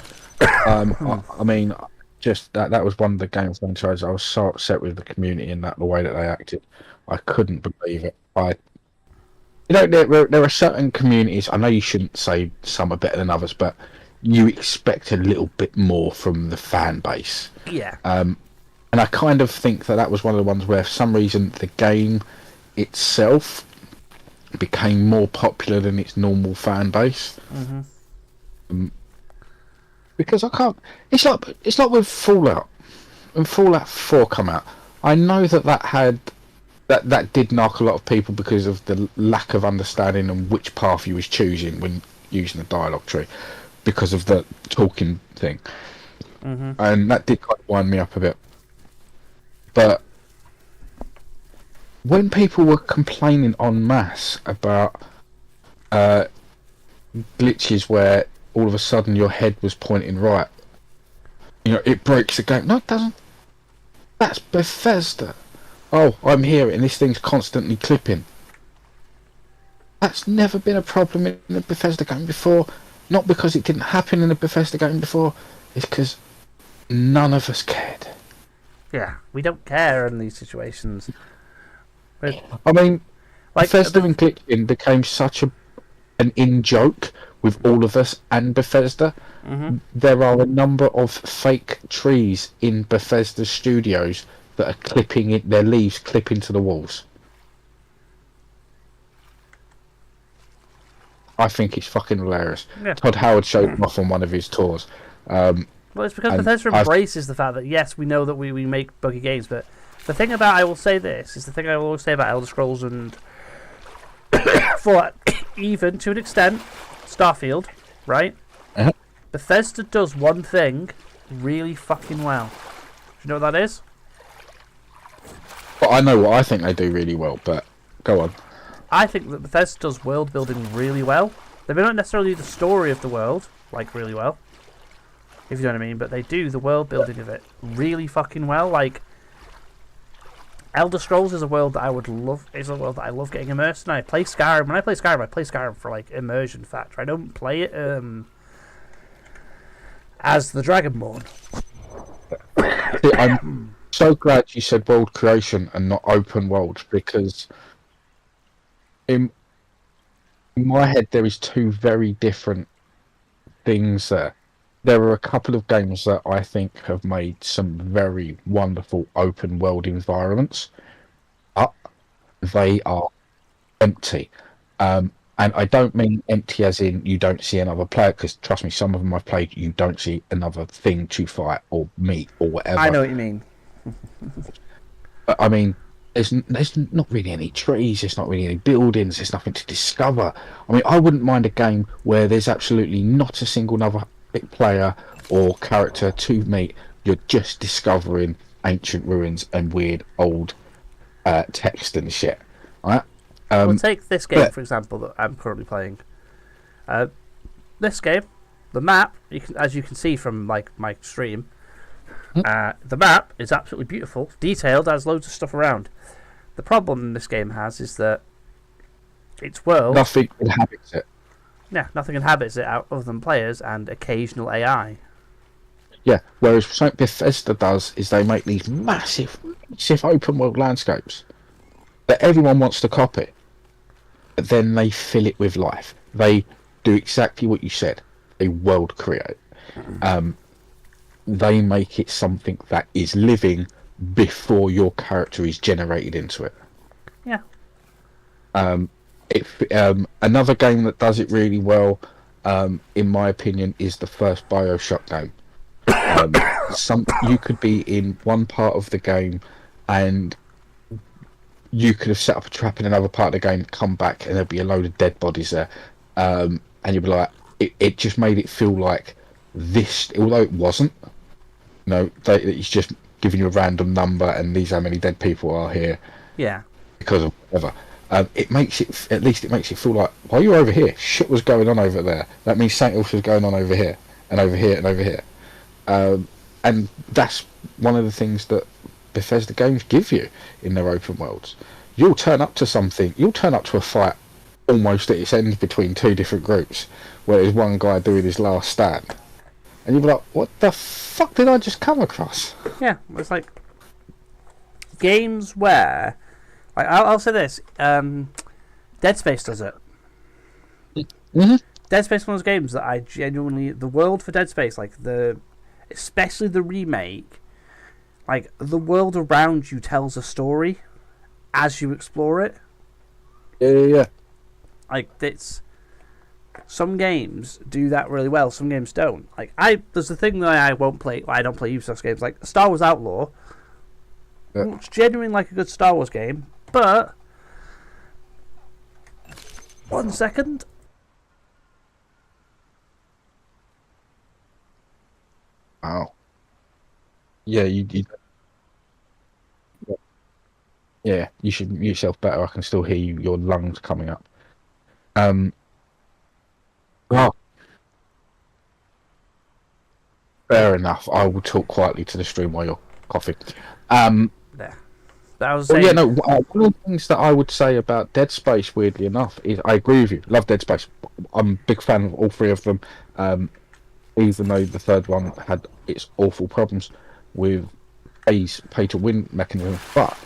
just that was one of the game franchises. I was so upset with the community and the way that they acted. I couldn't believe it. There are certain communities. I know you shouldn't say some are better than others, but you expect a little bit more from the fan base. Yeah. And I kind of think that was one of the ones where, for some reason, the game itself became more popular than its normal fan base. Because I can't. It's like with Fallout. When Fallout 4 come out, I know that did knock a lot of people because of the lack of understanding on which path you was choosing when using the dialogue tree, because of the talking thing, and that did kind of wind me up a bit. But when people were complaining en masse about glitches where all of a sudden your head was pointing right, It breaks the game. No, it doesn't. That's Bethesda. Oh, I'm here and this thing's constantly clipping. That's never been a problem in a Bethesda game before. Not because it didn't happen in a Bethesda game before. It's because none of us cared. Yeah, we don't care in these situations. I mean, Bethesda and glitching became such an in-joke with all of us and Bethesda. Mm-hmm. There are a number of fake trees in Bethesda studios that are clipping it, their leaves clip into the walls. I think it's fucking hilarious. Yeah. Todd Howard showed them off on one of his tours. Well, it's because Bethesda embraces the fact that, yes, we know that we make buggy games, but the thing about, I will say this, is the thing I will always say about Elder Scrolls and Fallout, even to an extent, Starfield, right? Uh-huh. Bethesda does one thing really fucking well. Do you know what that is? Well, I know what I think they do really well, but go on. I think that Bethesda does world building really well. They may not necessarily do the story of the world, like, really well, if you know what I mean, but they do the world building of it really fucking well. Like, Elder Scrolls is a world that I would love. Is a world that I love getting immersed in. I play Skyrim. When I play Skyrim for like immersion factor. I don't play it as the Dragonborn. See, I'm so glad you said world creation and not open world, because in my head there is two very different things there. There are a couple of games that I think have made some very wonderful open world environments, but they are empty. And I don't mean empty as in you don't see another player, because trust me, some of them I've played, you don't see another thing to fight or meet or whatever. I know what you mean. But I mean, there's not really any trees, there's not really any buildings, there's nothing to discover. I mean, I wouldn't mind a game where there's absolutely not a single other player or character to meet. You're just discovering ancient ruins and weird old text and shit. Right? Well, take this game, for example, that I'm currently playing. This game, the map, as you can see from like my stream, the map is absolutely beautiful, detailed, has loads of stuff around. The problem this game has is that its world... Nothing inhabits it. Yeah, nothing inhabits it other than players and occasional AI. Yeah, whereas something Bethesda does is they make these massive open world landscapes that everyone wants to copy, but then they fill it with life. They do exactly what you said. They world create. They make it something that is living before your character is generated into it. Yeah. Another game that does it really well, in my opinion, is the first BioShock game. You could be in one part of the game and you could have set up a trap in another part of the game, come back, and there'd be a load of dead bodies there. And you'd be like, it just made it feel like this, although it wasn't. It's just giving you a random number and these how many dead people are here. Yeah. Because of whatever. It makes it feel like, while you're over here, shit was going on over there. That means something else was going on over here, and over here, and over here. And that's one of the things that Bethesda games give you in their open worlds. You'll turn up to a fight almost at its end between two different groups, where there's one guy doing his last stand. And you'll be like, what the fuck did I just come across? Yeah, it's like games where... Like, I'll say this, Dead Space does it. Mm-hmm. Dead Space is one of those games that I genuinely... The world for Dead Space, especially the remake, like, the world around you tells a story as you explore it. Yeah. Like, it's... Some games do that really well, some games don't. Like, there's the thing that I won't play... I don't play Ubisoft games, like Star Wars Outlaw. Yeah. Looks genuinely like a good Star Wars game, but... 1 second... Wow. Yeah, yeah, you should mute yourself better. I can still hear your lungs coming up. Wow. Fair enough. I will talk quietly to the stream while you're coughing. There. But I was Well, saying, yeah, no. One of the things that I would say about Dead Space, weirdly enough, is I agree with you. Love Dead Space. I'm a big fan of all three of them. Even though the third one had its awful problems with pay to win mechanism, but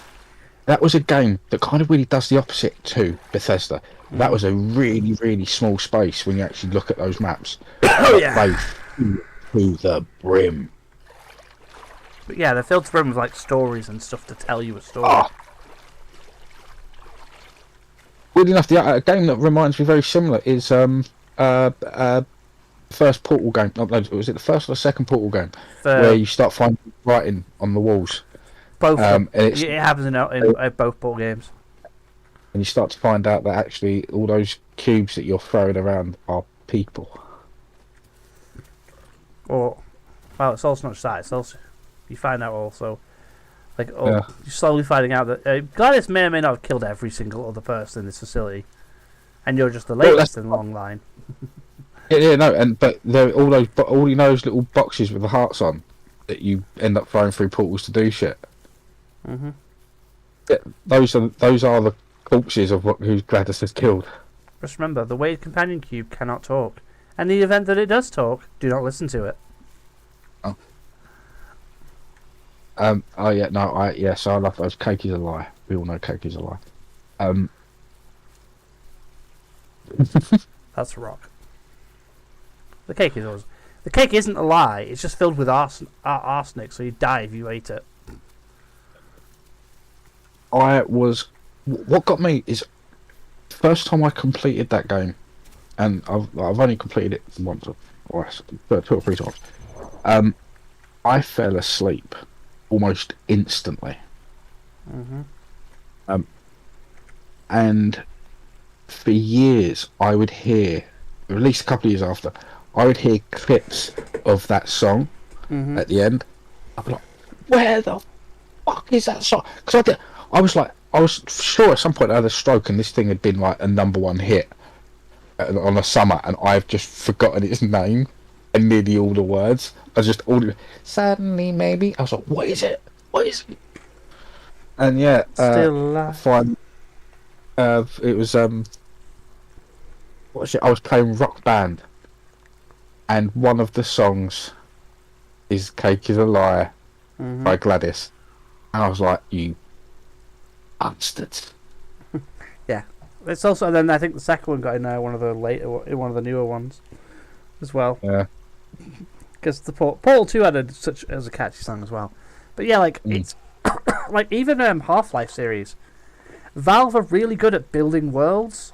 that was a game that kind of really does the opposite to Bethesda. That was a really, really small space when you actually look at those maps. oh yeah, Played to the brim. but yeah, they're filled to brim with like stories and stuff to tell you a story. Oh. Weirdly enough, a game that reminds me very similar is first Portal game. No, was it the first or the second Portal game where you start finding writing on the walls? Both. It happens in both ball games. And you start to find out that actually all those cubes that you're throwing around are people. Or, well, it's also not just that. It's also you find out also, you're slowly finding out that Gladys may or may not have killed every single other person in this facility, and you're just the latest in the long line. But there all those little boxes with the hearts on that you end up throwing through portals to do shit. Mm-hmm. Yeah, those are the corpses of who Gladys has killed. Just remember, the Wade companion cube cannot talk, and in the event that it does talk, do not listen to it. Oh. So I love those. Cake is a lie. We all know cake is a lie. That's a rock. The cake is always. The cake isn't a lie. It's just filled with arsenic, so you die if you ate it. What got me is first time I completed that game, and I've only completed it once or twice, 2 or 3 times. I fell asleep almost instantly. Mm-hmm. And for years I would hear, at least a couple of years after, I would hear clips of that song at the end. I'd be like, where the fuck is that song? Because I was sure at some point I had a stroke and this thing had been like a #1 hit on a summer, and I've just forgotten its name and nearly all the words. I just suddenly maybe I was like, what is it? And yeah, Still alive. fine. It was I was playing Rock Band, and one of the songs is "Cake Is a Lie" by Gladys, and I was like, you bastards. Yeah, it's also. And then I think the second one got in one of the newer ones, as well. Yeah. Because the Portal 2 had such as a catchy song as well. But yeah, it's like even Half-Life series, Valve are really good at building worlds.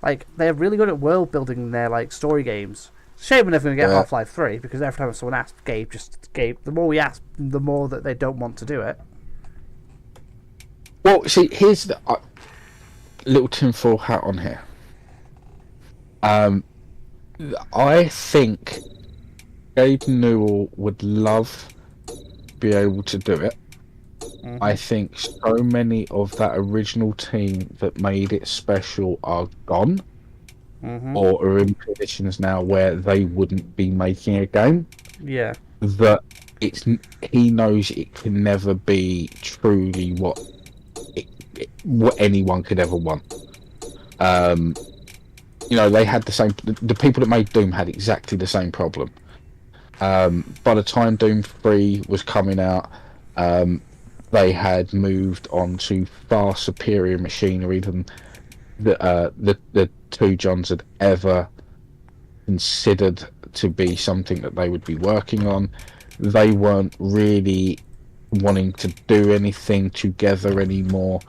Like they're really good at world building in their story games. It's a shame we're never going to get Half-Life 3 because every time someone asks, Gabe. The more we ask, the more that they don't want to do it. Well, see, here's the little tinfoil hat on here. I think Gabe Newell would love to be able to do it. I think so many of that original team that made it special are gone, or are in positions now where they wouldn't be making a game. Yeah. That he knows it can never be truly what anyone could ever want. They had the same. The people that made Doom had exactly the same problem. By the time Doom 3 was coming out, they had moved on to far superior machinery than the two Johns had ever considered to be something that they would be working on. They weren't really wanting to do anything together anymore.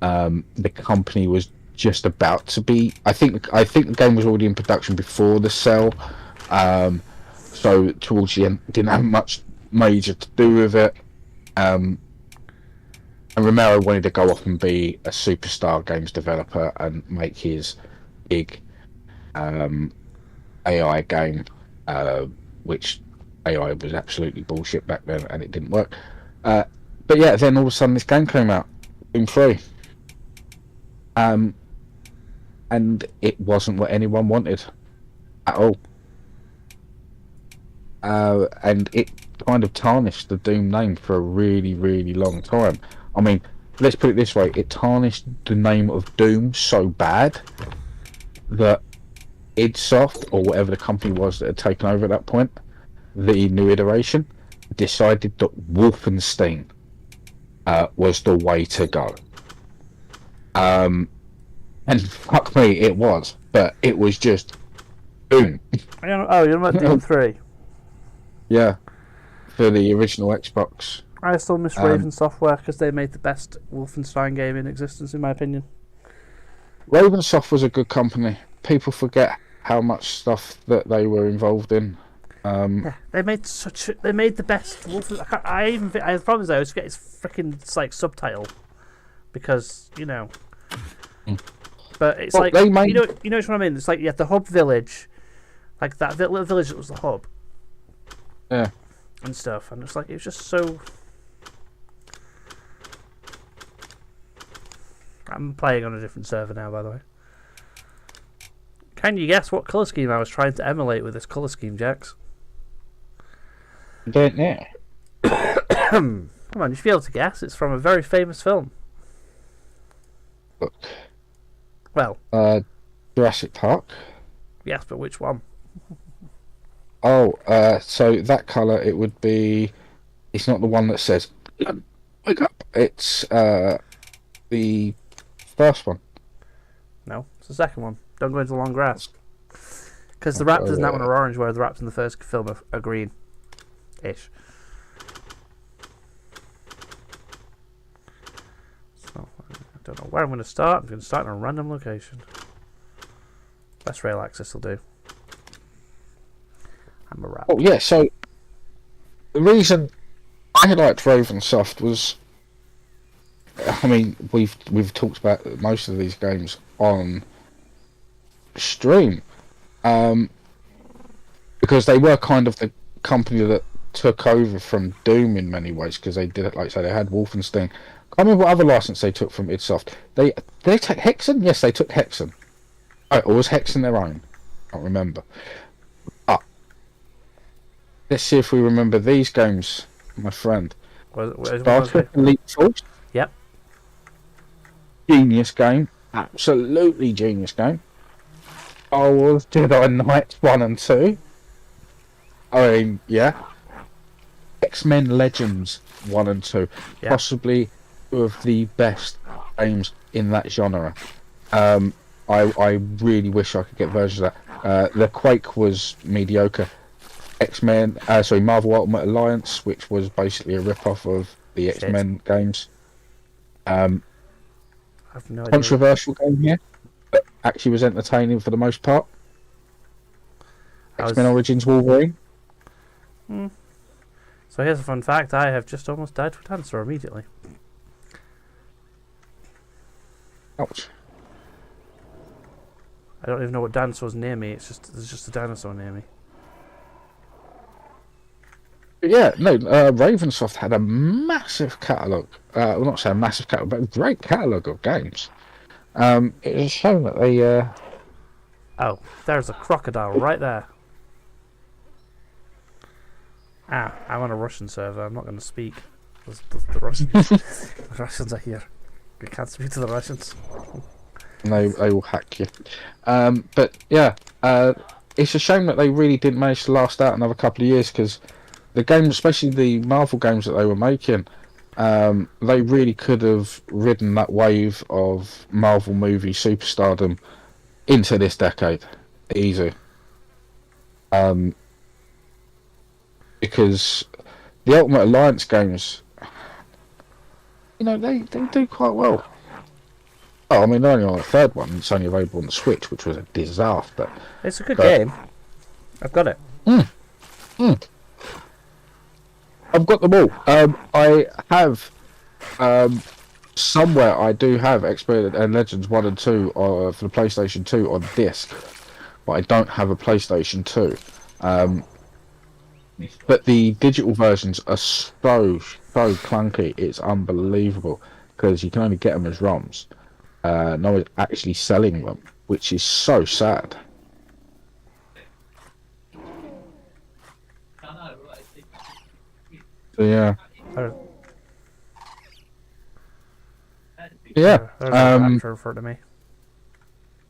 The company was just about to be. I think the game was already in production before the sell. So towards the end, didn't have much major to do with it. And Romero wanted to go off and be a superstar games developer and make his big AI game, which AI was absolutely bullshit back then, and it didn't work. But yeah, then all of a sudden this game came out, Doom 3. And it wasn't what anyone wanted at all. and it kind of tarnished the Doom name for a really, really long time. I mean, let's put it this way: it tarnished the name of Doom so bad that idsoft, or whatever the company was that had taken over at that point, the new iteration, decided that Wolfenstein was the way to go. And fuck me, it was. But it was just boom. Oh, you're about Doom 3. Yeah, for the original Xbox. I still miss Raven Software because they made the best Wolfenstein game in existence, in my opinion. Ravensoft was a good company. People forget how much stuff that they were involved in. Yeah, they made the best Wolfenstein. The problem is I always forget its freaking like subtitle because But it's like they made... you know what I mean. It's like the hub village, like that little village that was the hub. Yeah. And stuff, and it's like it was just so. I'm playing on a different server now, by the way. Can you guess what colour scheme I was trying to emulate with this colour scheme, Jax? I don't know. Come on, you should be able to guess. It's from a very famous film. Look. Well. Jurassic Park. Yes, but which one? Oh, so that colour, it would be... It's not the one that says, wake up. It's the first one. No, it's the second one. Don't go into the long grass. Because the raptors in that one are orange, whereas the raptors in the first film are green-ish. So, I don't know where I'm going to start. I'm going to start in a random location. Best rail access will do. I'm a rat. Oh, yeah, so the reason I liked Ravensoft was... I mean, we've talked about most of these games on stream, because they were kind of the company that took over from Doom in many ways, because they did it, like I say, they had Wolfenstein. I can't remember what other license they took from idsoft. Did they take Hexen? Yes, they took Hexen. Oh, or was Hexen their own? I can't remember. Let's see if we remember these games, my friend. Sparta Elite Force. Yep. Genius game. Absolutely genius game. Star Wars Jedi Knights 1 and 2. I mean, yeah. X-Men Legends 1 and 2. Yep. Possibly two of the best games in that genre. I really wish I could get versions of that. The Quake was mediocre. Marvel Ultimate Alliance, which was basically a rip-off of the X-Men games. I've no idea. Controversial game here, but actually was entertaining for the most part. X-Men Origins Wolverine. So here's a fun fact: I have just almost died from cancer immediately. Ouch. I don't even know what dinosaur's near me. There's just a dinosaur near me. Yeah, no, Ravensoft had a massive catalogue. Well, not say a massive catalogue, but a great catalogue of games. It was a shame that they... Oh, there's a crocodile right there. I'm on a Russian server. I'm not going to speak. The Russians, the Russians are here. We can't speak to the Russians. They will hack you. But yeah, it's a shame that they really didn't manage to last out another couple of years, because the games, especially the Marvel games that they were making, they really could have ridden that wave of Marvel movie superstardom into this decade. Easy. Because the Ultimate Alliance games, they do quite well. Oh, I mean, they're only on the third one. It's only available on the Switch, which was a disaster. It's a good game. I've got it. I've got them all. I have somewhere. I do have X-Men and Legends 1 and 2 for the PlayStation 2 on disc, but I don't have a PlayStation 2. But the digital versions are so clunky. It's unbelievable, because you can only get them as ROMs. No one's actually selling them, which is so sad. So, yeah. There- Yeah. There's a raptor in front of me.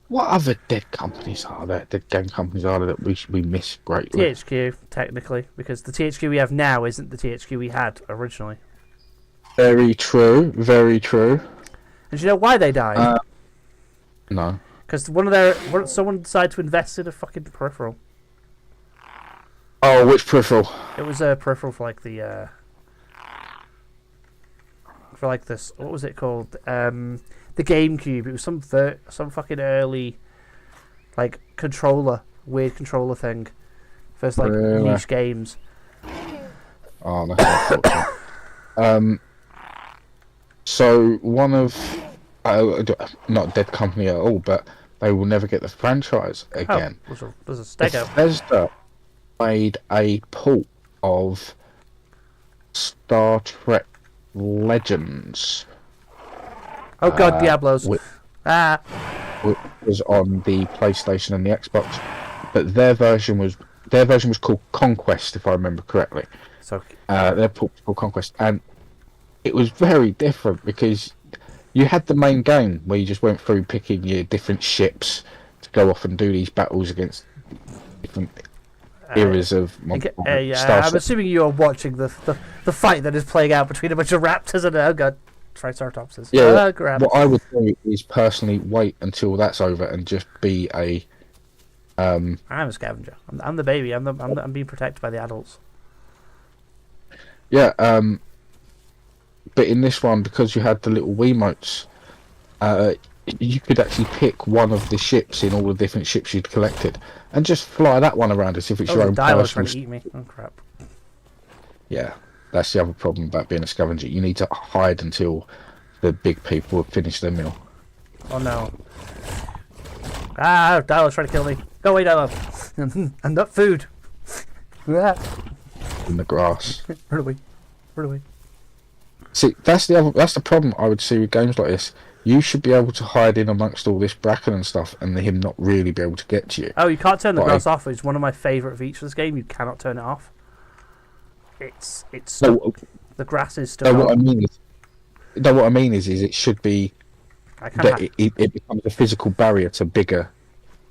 What other dead companies are there? Dead game companies are there that we miss greatly? THQ, technically, because the THQ we have now isn't the THQ we had originally. Very true. Very true. And do you know why they died? No. Because someone decided to invest in a fucking peripheral. Oh, which peripheral? It was a peripheral for like the for like this. What was it called? The GameCube. It was some fucking early like weird controller thing. First like Really? niche games. Oh, that's unfortunate. So one of not a dead company at all, but they will never get the franchise again. Oh, there's a Stego. Bethesda made a port of Star Trek Legends. Oh god, Diablos. Which was on the PlayStation and the Xbox, but their version was called Conquest, if I remember correctly. So Their port was called Conquest, and it was very different because you had the main game where you just went through picking your different ships to go off and do these battles against different eras of I'm assuming you're watching the fight that is playing out between a bunch of raptors and Triceratopses. Yeah, crap. what I would do is personally wait until that's over and just be a. I'm a scavenger. I'm the baby. I'm being protected by the adults. Yeah, but in this one, because you had the little Wiimotes, you could actually pick one of the ships in all the different ships you'd collected and just fly that one around as if it's your own Dialo's trying personal. to eat me. Oh crap! Yeah, that's the other problem about being a scavenger. You need to hide until the big people have finished their meal. Oh no! Dialo's trying to kill me. Go away, Dialo. I'm not food. In the grass. Run away! Run away! See, that's the problem I would see with games like this. You should be able to hide in amongst all this bracken and stuff, and him not really be able to get to you. Oh, you can't turn the grass off. It's one of my favourite features of this game. You cannot turn it off. It's stuck. No, the grass is still. what I mean is it should be that it becomes a physical barrier to bigger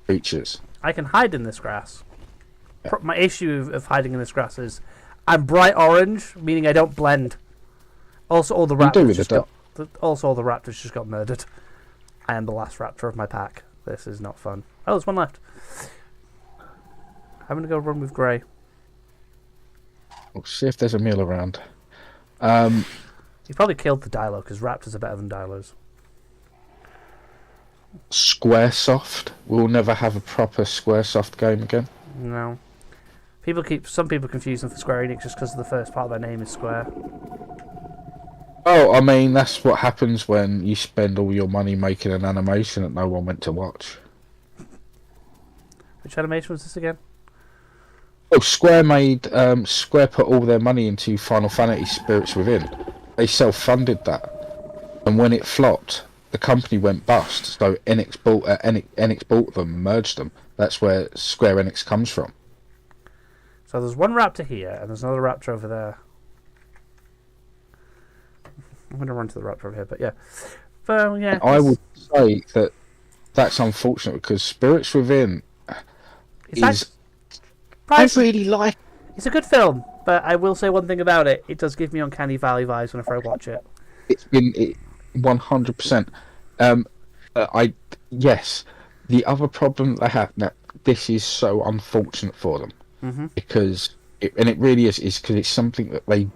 creatures. I can hide in this grass. My issue of hiding in this grass is I'm bright orange, meaning I don't blend. Also, all the raptors just got murdered. I am the last raptor of my pack. This is not fun. Oh, there's one left. I'm gonna go run with Grey. We'll see if there's a meal around. He probably killed the Dilo because raptors are better than Dilos. Squaresoft. We'll never have a proper Squaresoft game again. No. Some people confuse them for Square Enix just because the first part of their name is Square. Oh, I mean, that's what happens when you spend all your money making an animation that no one went to watch. Which animation was this again? Oh, Square put all their money into Final Fantasy Spirits Within. They self-funded that. And when it flopped, the company went bust. So Enix bought them, merged them. That's where Square Enix comes from. So there's one raptor here, and there's another raptor over there. I'm going to run to the raptor over here, but yeah. Well, yeah. I would say that that's unfortunate because Spirits Within I really like. It's a good film, but I will say one thing about it. It does give me Uncanny Valley vibes whenever I watch it. It's been 100%. Yes. The other problem they have now, this is so unfortunate for them because it really is because it's something that they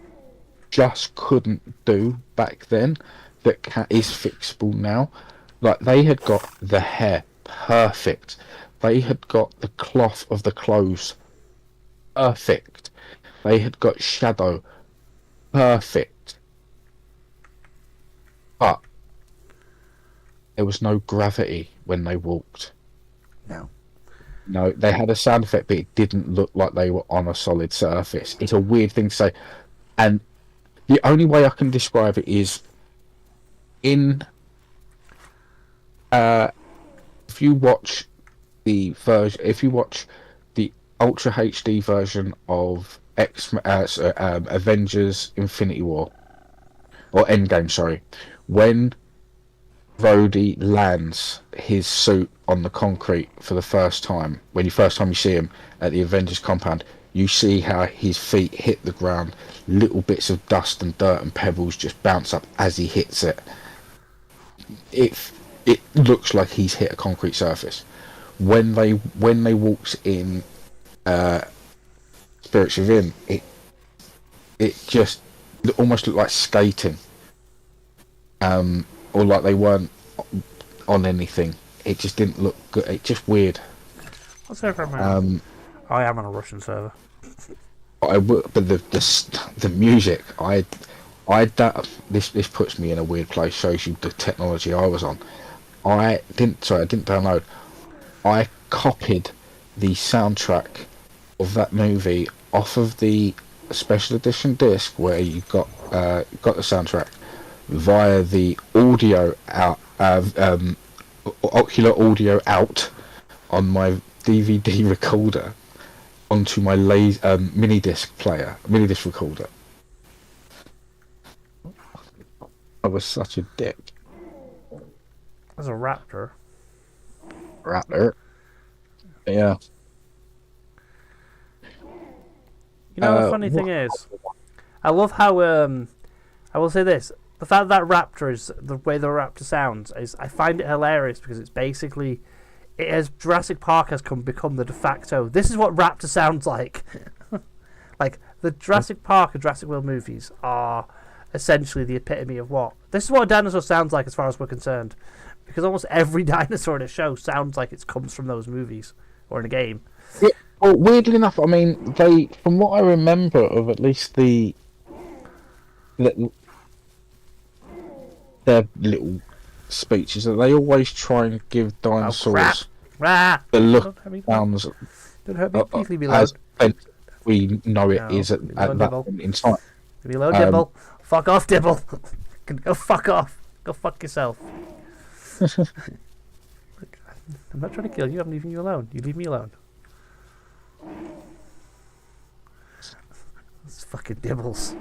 just couldn't do back then that is fixable now. Like they had got the hair perfect, they had got the cloth of the clothes perfect, they had got shadow perfect, but there was no gravity when they walked. No, they had a sound effect, but it didn't look like they were on a solid surface. It's a weird thing to say, and the only way I can describe it is if you watch the Ultra HD version of Avengers Infinity War or Endgame, sorry, when Rhodey lands his suit on the concrete for the first time, when you first time you see him at the Avengers compound, you see how his feet hit the ground, little bits of dust and dirt and pebbles just bounce up as he hits it. It looks like he's hit a concrete surface. When they walks in Spirits Within, it just almost looked like skating, or like they weren't on anything. It just didn't look good. It's just weird. What's over I am on a Russian server. But the music, this puts me in a weird place. Shows you the technology I was on. I didn't download. I copied the soundtrack of that movie off of the special edition disc where you got the soundtrack via the audio out, Ocular Audio out on my DVD recorder onto my mini disc recorder. I was such a dick. As a raptor. Yeah. You know, the funny thing is, I love how, I will say this, the fact that raptor is, the way the raptor sounds, is, I find it hilarious because it's basically, Jurassic Park has become the de facto, this is what raptor sounds like. Like, the Jurassic Park and Jurassic World movies are essentially the epitome of what? This is what a dinosaur sounds like as far as we're concerned. Because almost every dinosaur in a show sounds like it comes from those movies or in a game. Yeah, well, weirdly enough, I mean, from what I remember of at least their little speeches, that they always try and give dinosaurs the look sounds. Don't hurt me, please leave me alone. As we know it is at that point in time. Leave me alone, Dibble. Fuck off, Dibble. Go fuck off. Go fuck yourself. Look, I'm not trying to kill you, I'm leaving you alone. You leave me alone. It's fucking Dibbles.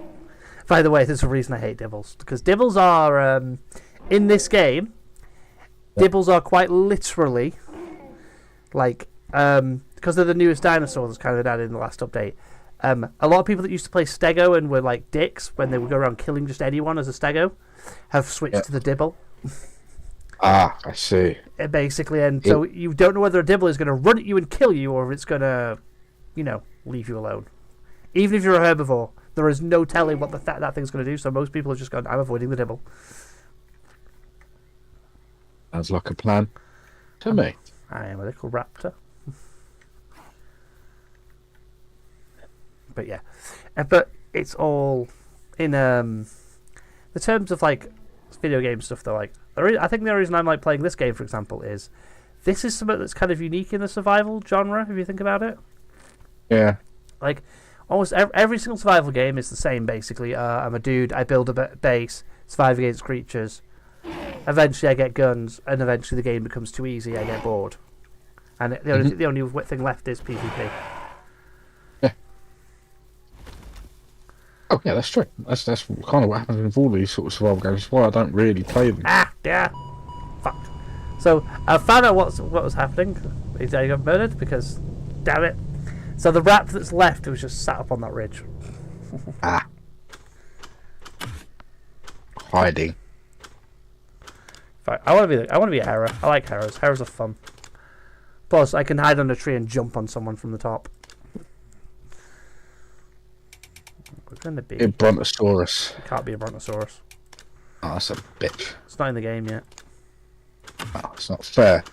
By the way, there's a reason I hate Dibbles. Because Dibbles are, in this game, Dibbles are quite literally, like, because they're the newest dinosaurs kind of added in the last update. A lot of people that used to play Stego and were like dicks when they would go around killing just anyone as a Stego have switched to the Dibble. Ah, I see. Basically, and so you don't know whether a Dibble is going to run at you and kill you or if it's going to, leave you alone. Even if you're a herbivore, there is no telling what that thing's going to do, so most people have just gone, I'm avoiding the Dibble. Sounds like a plan to me. I am a little raptor. But yeah. But it's all in the terms of, like, video game stuff, though, like, I think the reason I'm like playing this game, for example, is this is something that's kind of unique in the survival genre, if you think about it. Yeah. Like, almost every single survival game is the same, basically. I'm a dude, I build a base, survive against creatures. Eventually I get guns, and eventually the game becomes too easy, I get bored. And the only thing left is PvP. Yeah. Oh, yeah, that's true. That's kind of what happens with all these sort of survival games. That's why I don't really play them. Yeah. Fuck. So, I found out what was happening. He got murdered because, damn it. So the rat that's left was just sat up on that ridge. Hiding. I want to be a Herra. I like Herras. Herras are fun. Plus, I can hide on a tree and jump on someone from the top. We're going to be A Brontosaurus. It can't be a Brontosaurus. Oh, that's a bitch. It's not in the game yet. Oh, it's not fair.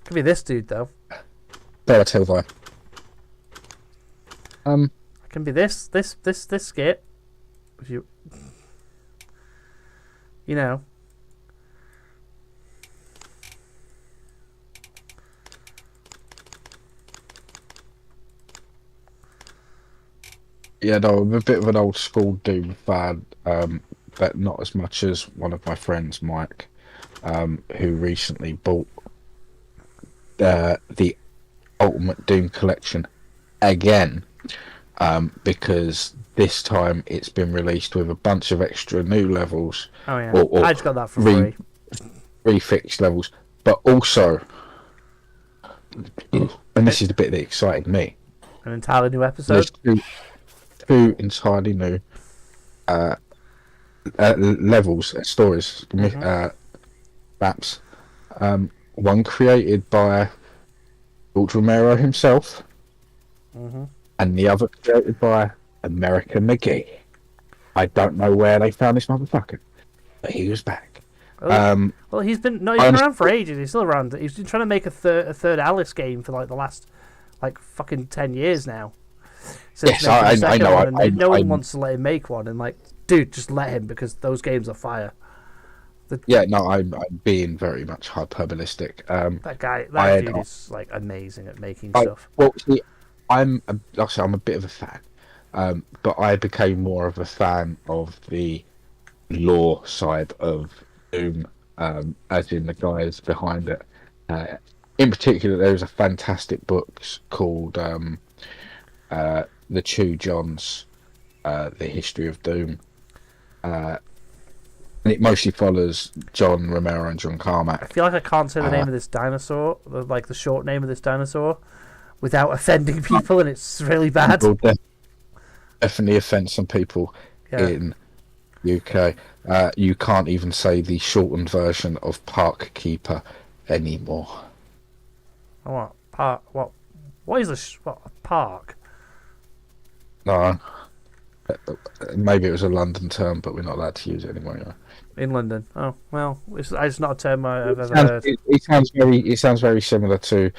Could be this dude though. Better tell I. It can be this skit. If you know. Yeah, no, I'm a bit of an old school Doom fan, but not as much as one of my friends, Mike, who recently bought the Ultimate Doom collection again. because this time it's been released with a bunch of extra new levels, Oh yeah, or I just got that for free. refixed levels, but also, and this is the bit that excited me. An entirely new There's episode. two entirely new levels, stories, maps. One created by George Romero himself, and the other created by American McGee. I don't know where they found this motherfucker, but he was back. Well, he's been around for ages. He's still around. He's been trying to make a third Alice game for like the last fucking 10 years now. Yes, I know. And no one wants to let him make one. And like, dude, just let him because those games are fire. Yeah, no, I'm being very much hyperbolistic. That dude is like amazing at making stuff. Well, see, like I say, I'm a bit of a fan, but I became more of a fan of the lore side of Doom, as in the guys behind it. In particular, there's a fantastic book called The Two Johns, The History of Doom. And it mostly follows John Romero and John Carmack. I feel like I can't say the name of this dinosaur, like the short name of this dinosaur, without offending people, and it's really bad. Definitely offend some people in UK. You can't even say the shortened version of Park Keeper anymore. What park? What is this? What a park? No. Maybe it was a London term, but we're not allowed to use it anymore. Anyway. In London. Oh well, it's not a term I've ever heard. It sounds very similar to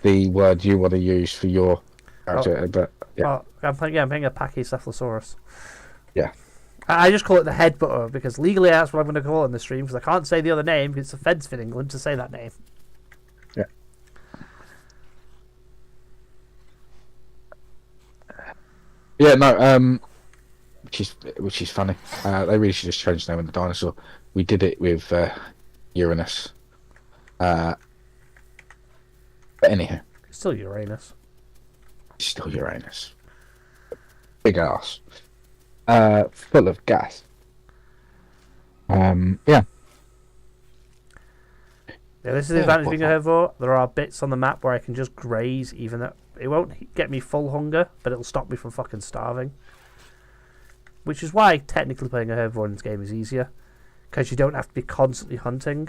the word you want to use for your character, but yeah. I'm playing a Pachycephalosaurus. Yeah. I just call it the headbutter because legally that's what I'm going to call it in the stream because I can't say the other name because it's offensive in England to say that name. Yeah. Yeah. No. Which is funny. They really should just change the name of the dinosaur. We did it with Uranus. But anyhow, It's still Uranus. Still Uranus. Big ass. Full of gas. Yeah. Yeah, this is the advantage of being a herbivore. There are bits on the map where I can just graze, even though it won't get me full hunger, but it'll stop me from fucking starving. Which is why technically playing a herbivore in this game is easier, because you don't have to be constantly hunting.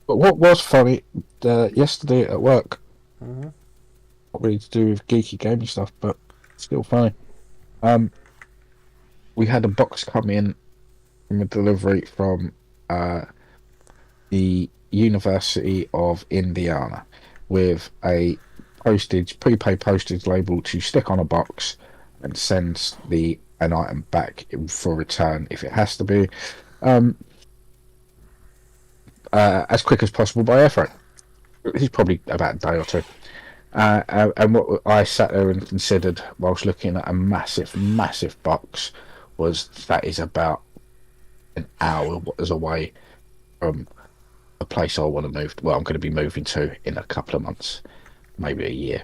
But what was funny yesterday at work, not really to do with geeky gaming stuff, but still funny. We had a box come in from a delivery from the University of Indiana with a prepaid postage label to stick on a box and send an item back for return if it has to be, as quick as possible by air freight. It's probably about a day or two. And what I sat there and considered whilst looking at a massive box was that is about an hour away from a place I want to move. Well, I'm going to be moving to in a couple of months, maybe a year.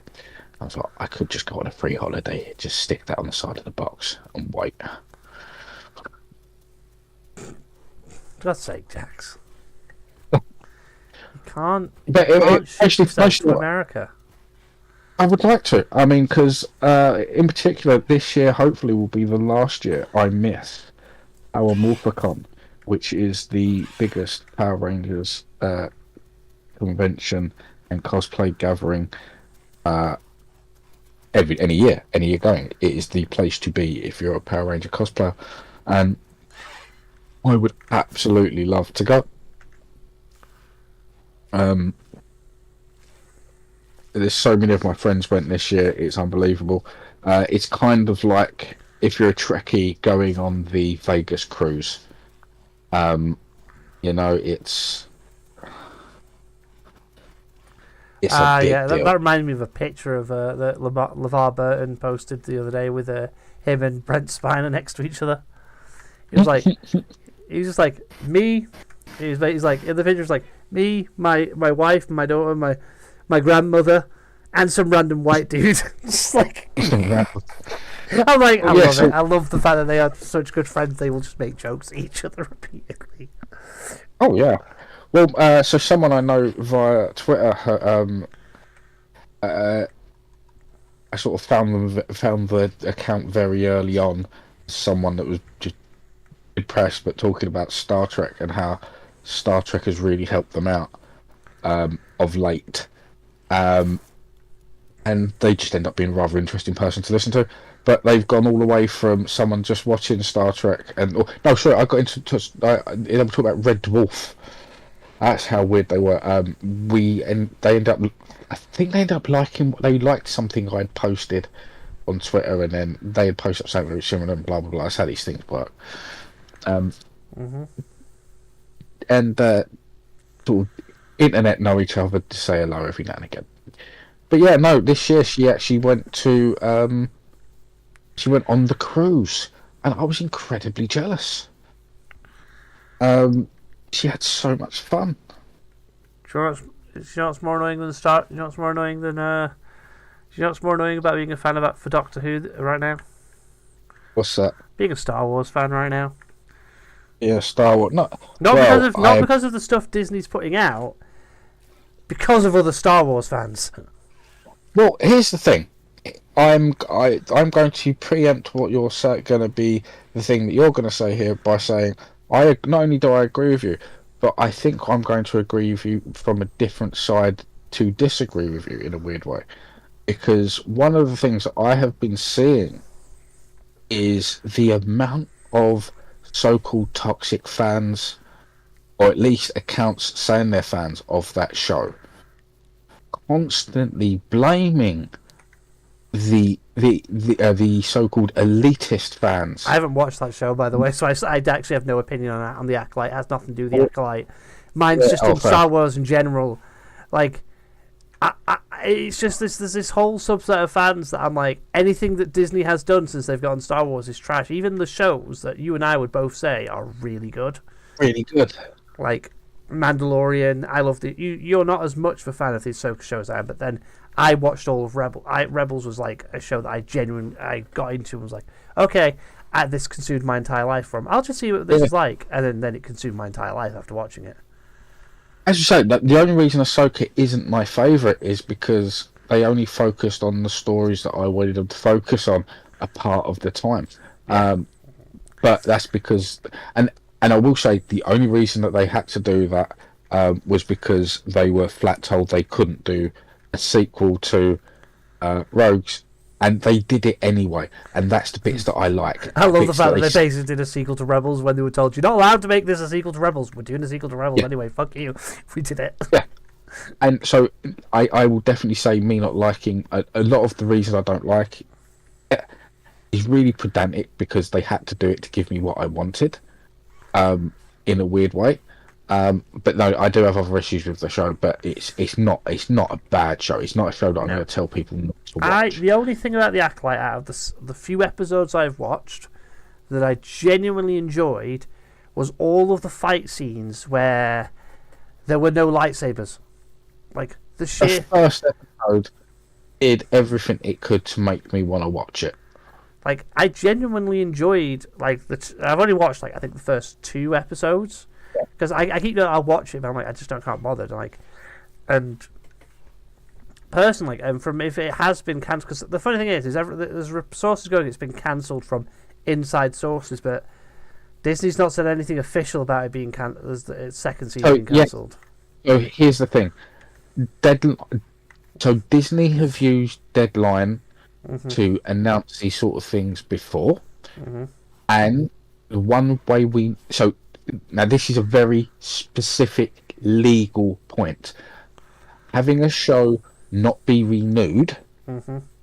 I was like, I could just go on a free holiday, just stick that on the side of the box and wait. For God's sake, Jax. You can't ship stuff to America. I would like to. I mean, because in particular, this year hopefully will be the last year I miss our Morphicon, which is the biggest Power Rangers convention and cosplay gathering any year going. It is the place to be if you're a Power Ranger cosplayer, and I would absolutely love to go. There's so many of my friends went this year, it's unbelievable. It's kind of like if you're a Trekkie going on the Vegas cruise. It's a big deal. That reminded me of a picture of that LeVar Burton posted the other day with him and Brent Spiner next to each other. He was like, he was just like me. He's like in the picture, it's like Me, my wife, my daughter, my grandmother, and some random white dude. Just like I'm like, I love it. I love the fact that they are such good friends. They will just make jokes at each other repeatedly. Oh yeah. Well, so someone I know via Twitter, I sort of found the account very early on. Someone that was just depressed, but talking about Star Trek and how Star Trek has really helped them out of late. And they just end up being a rather interesting person to listen to. But they've gone all the way from someone just watching Star Trek and I got into they were talking about Red Dwarf. That's how weird they were. They ended up. I think they ended up liking. They liked something I'd posted on Twitter, and then they had posted something very similar, and blah blah blah. That's how these things work. And sort of internet know each other to say hello every now and again. But yeah, no, this year she actually went to. She went on the cruise, and I was incredibly jealous. She had so much fun. Sure, it's more annoying than Star. You know what's more annoying than You know what's more annoying about being a fan of that for Doctor Who right now? What's that? Being a Star Wars fan right now. Yeah, Star Wars. Not because of the stuff Disney's putting out. Because of other Star Wars fans. Well, here's the thing. I'm going to preempt what you're going to be the thing that you're going to say here by saying not only do I agree with you, but I think I'm going to agree with you from a different side to disagree with you in a weird way, because one of the things that I have been seeing is the amount of so-called toxic fans, or at least accounts saying they're fans of that show, constantly blaming the so-called elitist fans. I haven't watched that show, by the way, so I actually have no opinion on that. On the Acolyte, it has nothing to do with the Acolyte. Mine's just on Star Wars in general. Like, it's just there's this whole subset of fans that I'm like, anything that Disney has done since they've gotten Star Wars is trash. Even the shows that you and I would both say are really good. Really good. Like Mandalorian, I loved it. You're not as much of a fan of these Ahsoka shows I am, but then I watched all of Rebels was like a show that I got into and was like, okay, this consumed my entire life from. I'll just see what this is like, and then it consumed my entire life after watching it. As you say, the only reason Ahsoka isn't my favourite is because they only focused on the stories that I wanted them to focus on a part of the time. But that's because, and I will say, the only reason that they had to do that was because they were flat told they couldn't do a sequel to Rogues, and they did it anyway, and that's the bits that I like. I love the fact that they basically did a sequel to Rebels when they were told, you're not allowed to make this a sequel to Rebels. We're doing a sequel to Rebels anyway. Fuck you. We did it. Yeah. And so I will definitely say me not liking a lot of the reasons I don't like it is really pedantic because they had to do it to give me what I wanted in a weird way. But no, I do have other issues with the show, but it's not a bad show. It's not a show that I'm going to tell people not to watch. The only thing about the Acolyte, out of the few episodes I've watched that I genuinely enjoyed, was all of the fight scenes where there were no lightsabers. Like the first episode did everything it could to make me want to watch it. Like I genuinely enjoyed I've only watched I think the first 2 episodes. Because I keep going, I'll watch it, but I'm like, I just can't bother. And personally, from if it has been cancelled, because the funny thing is there's sources going, it's been cancelled from inside sources, but Disney's not said anything official about it being cancelled. Its second season being cancelled. So here's the thing, so Disney have used Deadline to announce these sort of things before, and the one way now, this is a very specific legal point. Having a show not be renewed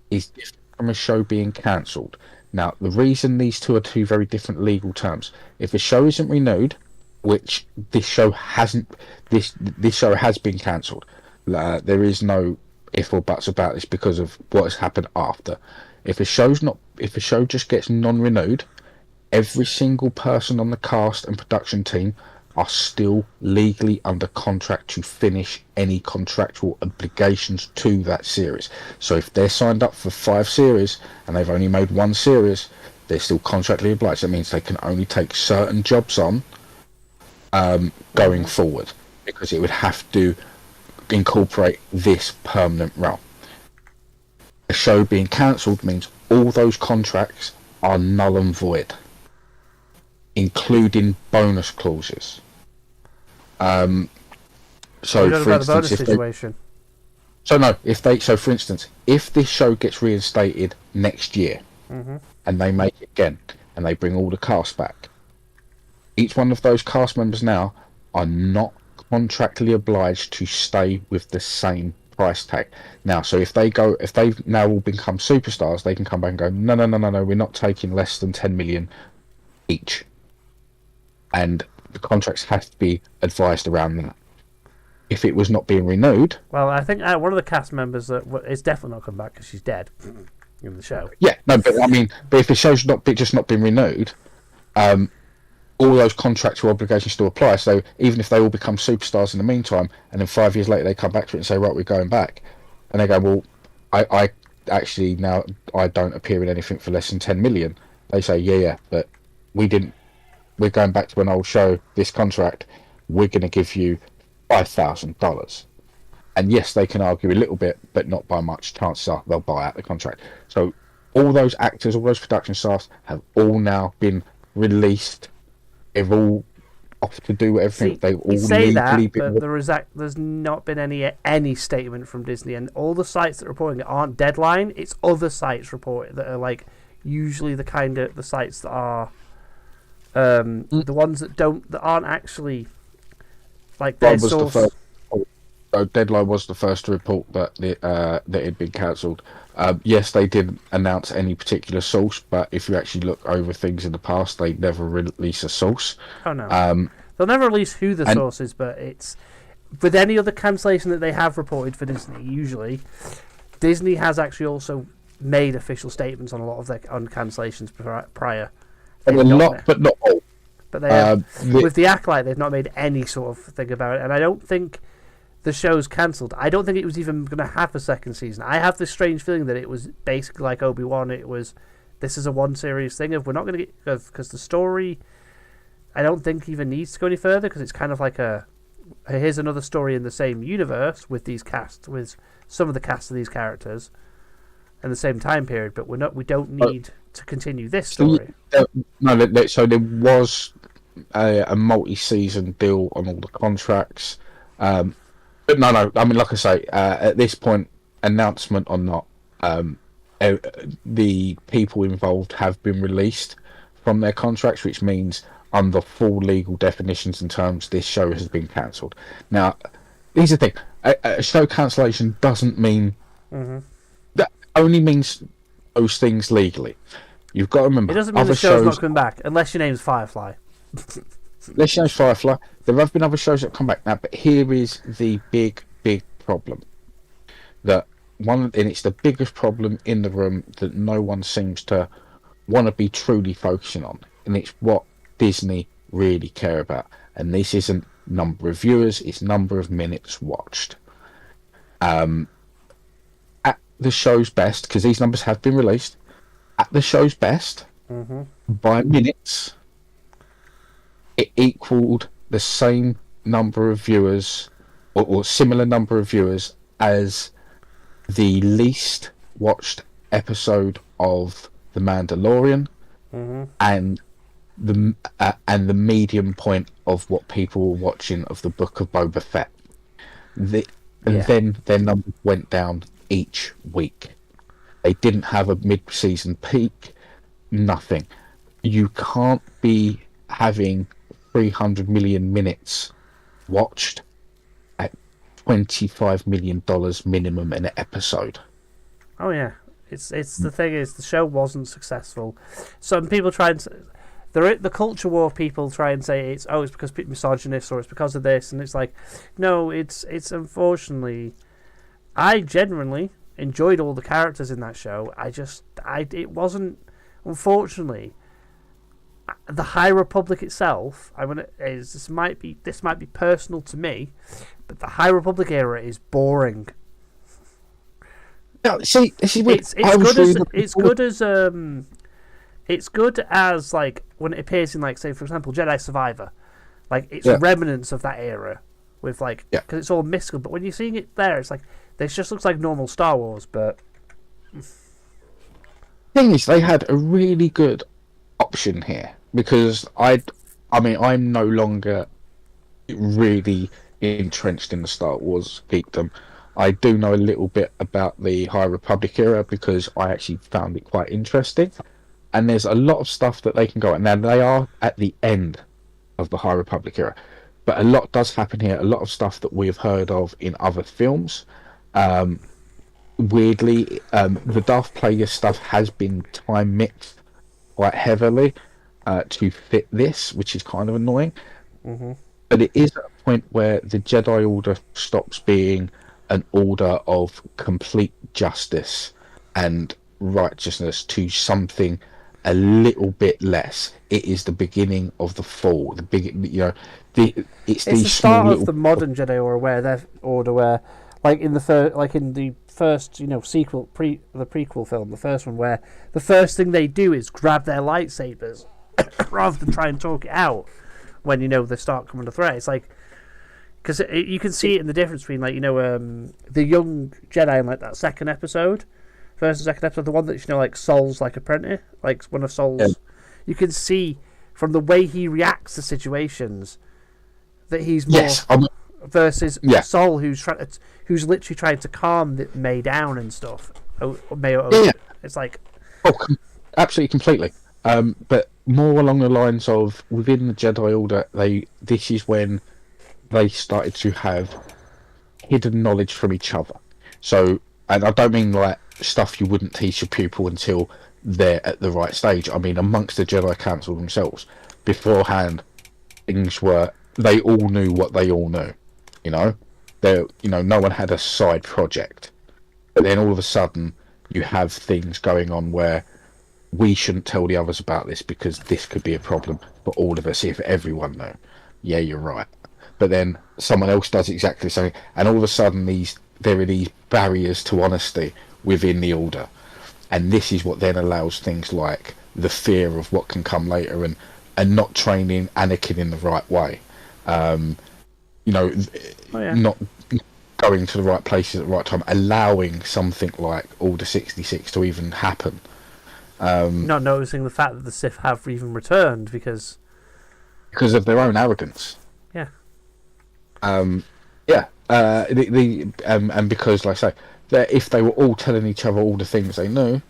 is different from a show being cancelled. Now, the reason these two are two very different legal terms, if a show isn't renewed, which this show hasn't, this show has been cancelled. There is no if or buts about this because of what has happened after. If a show just gets non-renewed, every single person on the cast and production team are still legally under contract to finish any contractual obligations to that series. So if they're signed up for 5 series and they've only made 1 series, they're still contractually obliged. That means they can only take certain jobs on going forward, because it would have to incorporate this permanent role. A show being cancelled means all those contracts are null and void, including bonus clauses. So, for instance, for instance, if this show gets reinstated next year, and they make it again, and they bring all the cast back, each one of those cast members now are not contractually obliged to stay with the same price tag. Now, so if they've now all become superstars, they can come back and go, no, we're not taking less than 10 million each. And the contracts have to be advised around that. If it was not being renewed... Well, I think one of the cast members is definitely not come back because she's dead in the show. Yeah, no, but I mean, if the show's not been renewed, all those contractual obligations still apply. So even if they all become superstars in the meantime, and then 5 years later they come back to it and say, right, we're going back, and they go, well, I actually now I don't appear in anything for less than 10 million. They say, yeah, but we're going back to an old show. This contract, we're going to give you $5,000. And yes, they can argue a little bit, but not by much. Chances are they'll buy out the contract. So all those actors, all those production staffs have all now been released. They've all off to do everything. They've all legally been... But there's not been any statement from Disney, and all the sites that are reporting it aren't Deadline. It's other sites reporting that are like usually the sites that are the ones that aren't actually like their source. Deadline was the first to report that it had been cancelled. Yes, they didn't announce any particular source, but if you actually look over things in the past, they never release a source. Oh no, they'll never release who the source is, but it's with any other cancellation that they have reported for Disney. Usually, Disney has actually also made official statements on a lot of their cancellations prior. A lot, but not all. But they have, with the Acolyte, they've not made any sort of thing about it, and I don't think the show's cancelled. I don't think it was even going to have a second season. I have this strange feeling that it was basically like Obi-Wan. This is a one series thing. If we're not going to get, because the story, I don't think even needs to go any further, because it's kind of like here's another story in the same universe with these casts, with some of the cast of these characters in the same time period. But we don't need to continue this story. So there was a multi-season deal on all the contracts. But no. I mean, like I say, at this point, announcement or not, the people involved have been released from their contracts, which means under full legal definitions and terms, this show has been cancelled. Now, here's the thing: a show cancellation doesn't mean that only means those things legally. You've got to remember, it doesn't mean the show's not coming back unless your name's Firefly. Let's change Firefly. There have been other shows that come back now, but here is the big problem. And it's the biggest problem in the room that no one seems to want to be truly focusing on, and it's what Disney really care about. And this isn't number of viewers; it's number of minutes watched. At the show's best, because these numbers have been released, at the show's best, by minutes, it equaled the same number of viewers or similar number of viewers as the least watched episode of The Mandalorian, and the medium point of what people were watching of the Book of Boba Fett. Then their numbers went down each week. They didn't have a mid-season peak. Nothing. You can't be having 300 million minutes watched at $25 million minimum in an episode. Oh yeah, it's the thing is the show wasn't successful. Some people try and the culture war people try and say it's because misogynist or it's because of this, and it's like, no, it's unfortunately, I genuinely enjoyed all the characters in that show. It wasn't, unfortunately, the High Republic itself, this might be personal to me, but the High Republic era is boring. No, see, this is weird. It's good as like when it appears in, like, say for example Jedi Survivor, like it's remnants of that era with like, because it's all mystical. But when you're seeing it there, it's like this just looks like normal Star Wars. But thing is, they had a really good option here, because I'm no longer really entrenched in the Star Wars geekdom. I do know a little bit about the High Republic era because I actually found it quite interesting, and there's a lot of stuff that they can go at. Now they are at the end of the High Republic era, but a lot does happen here. A lot of stuff that we've heard of in other films. Weirdly, the Darth Plagueis stuff has been time mixed quite heavily to fit this, which is kind of annoying. Mm-hmm. But it is at a point where the Jedi Order stops being an order of complete justice and righteousness to something a little bit less. It is the beginning of the fall. It's the start of the modern Jedi Order, where like in the first sequel, the prequel film, the first one, where the first thing they do is grab their lightsabers rather than try and talk it out when they start coming to threat. It's like, because you can see it in the difference between, like, the young Jedi in, like, that first and second episode, the one that's, like, Sol's, like, apprentice, like, one of Sol's. Yeah. You can see from the way he reacts to situations that he's more versus Sol, who's literally trying to calm May down and stuff. It's like, absolutely, completely. But more along the lines of within the Jedi Order, this is when they started to have hidden knowledge from each other. So, and I don't mean like stuff you wouldn't teach your pupil until they're at the right stage. I mean, amongst the Jedi Council themselves, beforehand, they all knew what they all knew. No one had a side project. But then all of a sudden, you have things going on where we shouldn't tell the others about this because this could be a problem for all of us if everyone knew. Yeah, you're right. But then someone else does exactly the same, and all of a sudden there are these barriers to honesty within the Order, and this is what then allows things like the fear of what can come later, and not training Anakin in the right way, not going to the right places at the right time, allowing something like Order 66 to even happen. Not noticing the fact that the Sith have even returned because of their own arrogance. Yeah. And because, like I say, if they were all telling each other all the things they knew,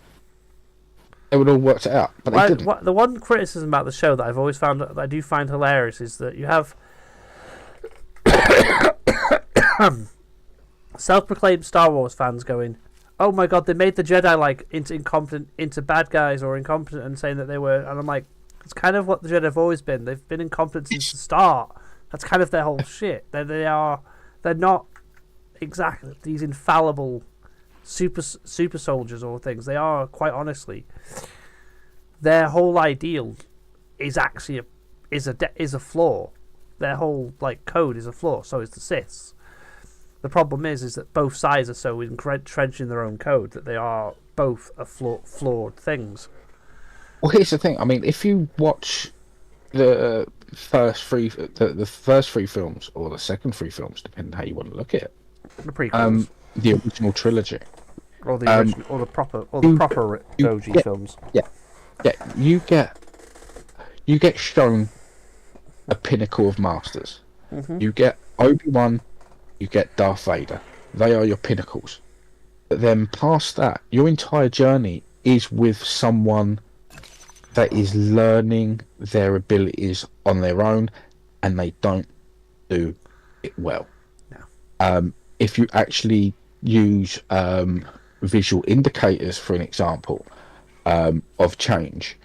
they would all worked it out. But they didn't. The one criticism about the show that I've always found, that I do find hilarious, is that you have self-proclaimed Star Wars fans going, "Oh my god, they made the Jedi like into bad guys or incompetent," and saying that they were, and I'm like, it's kind of what the Jedi have always been. They've been incompetent since the start. That's kind of their whole shit. They're not exactly these infallible super soldiers or things. They are, quite honestly, their whole ideal is actually is a flaw. Their whole like code is a flaw. So is the Siths. The problem is that both sides are so entrenched in their own code that they are both flawed things. Well, here's the thing. I mean, if you watch the first three films, or the second three films, depending on how you want to look at it, the prequels, the original trilogy, or the original, or the proper OG films. Yeah. You get shown a pinnacle of masters. Mm-hmm. You get Obi-Wan, you get Darth Vader. They are your pinnacles. But then past that, your entire journey is with someone that is learning their abilities on their own, and they don't do it well. No. If you actually use visual indicators for an example of change,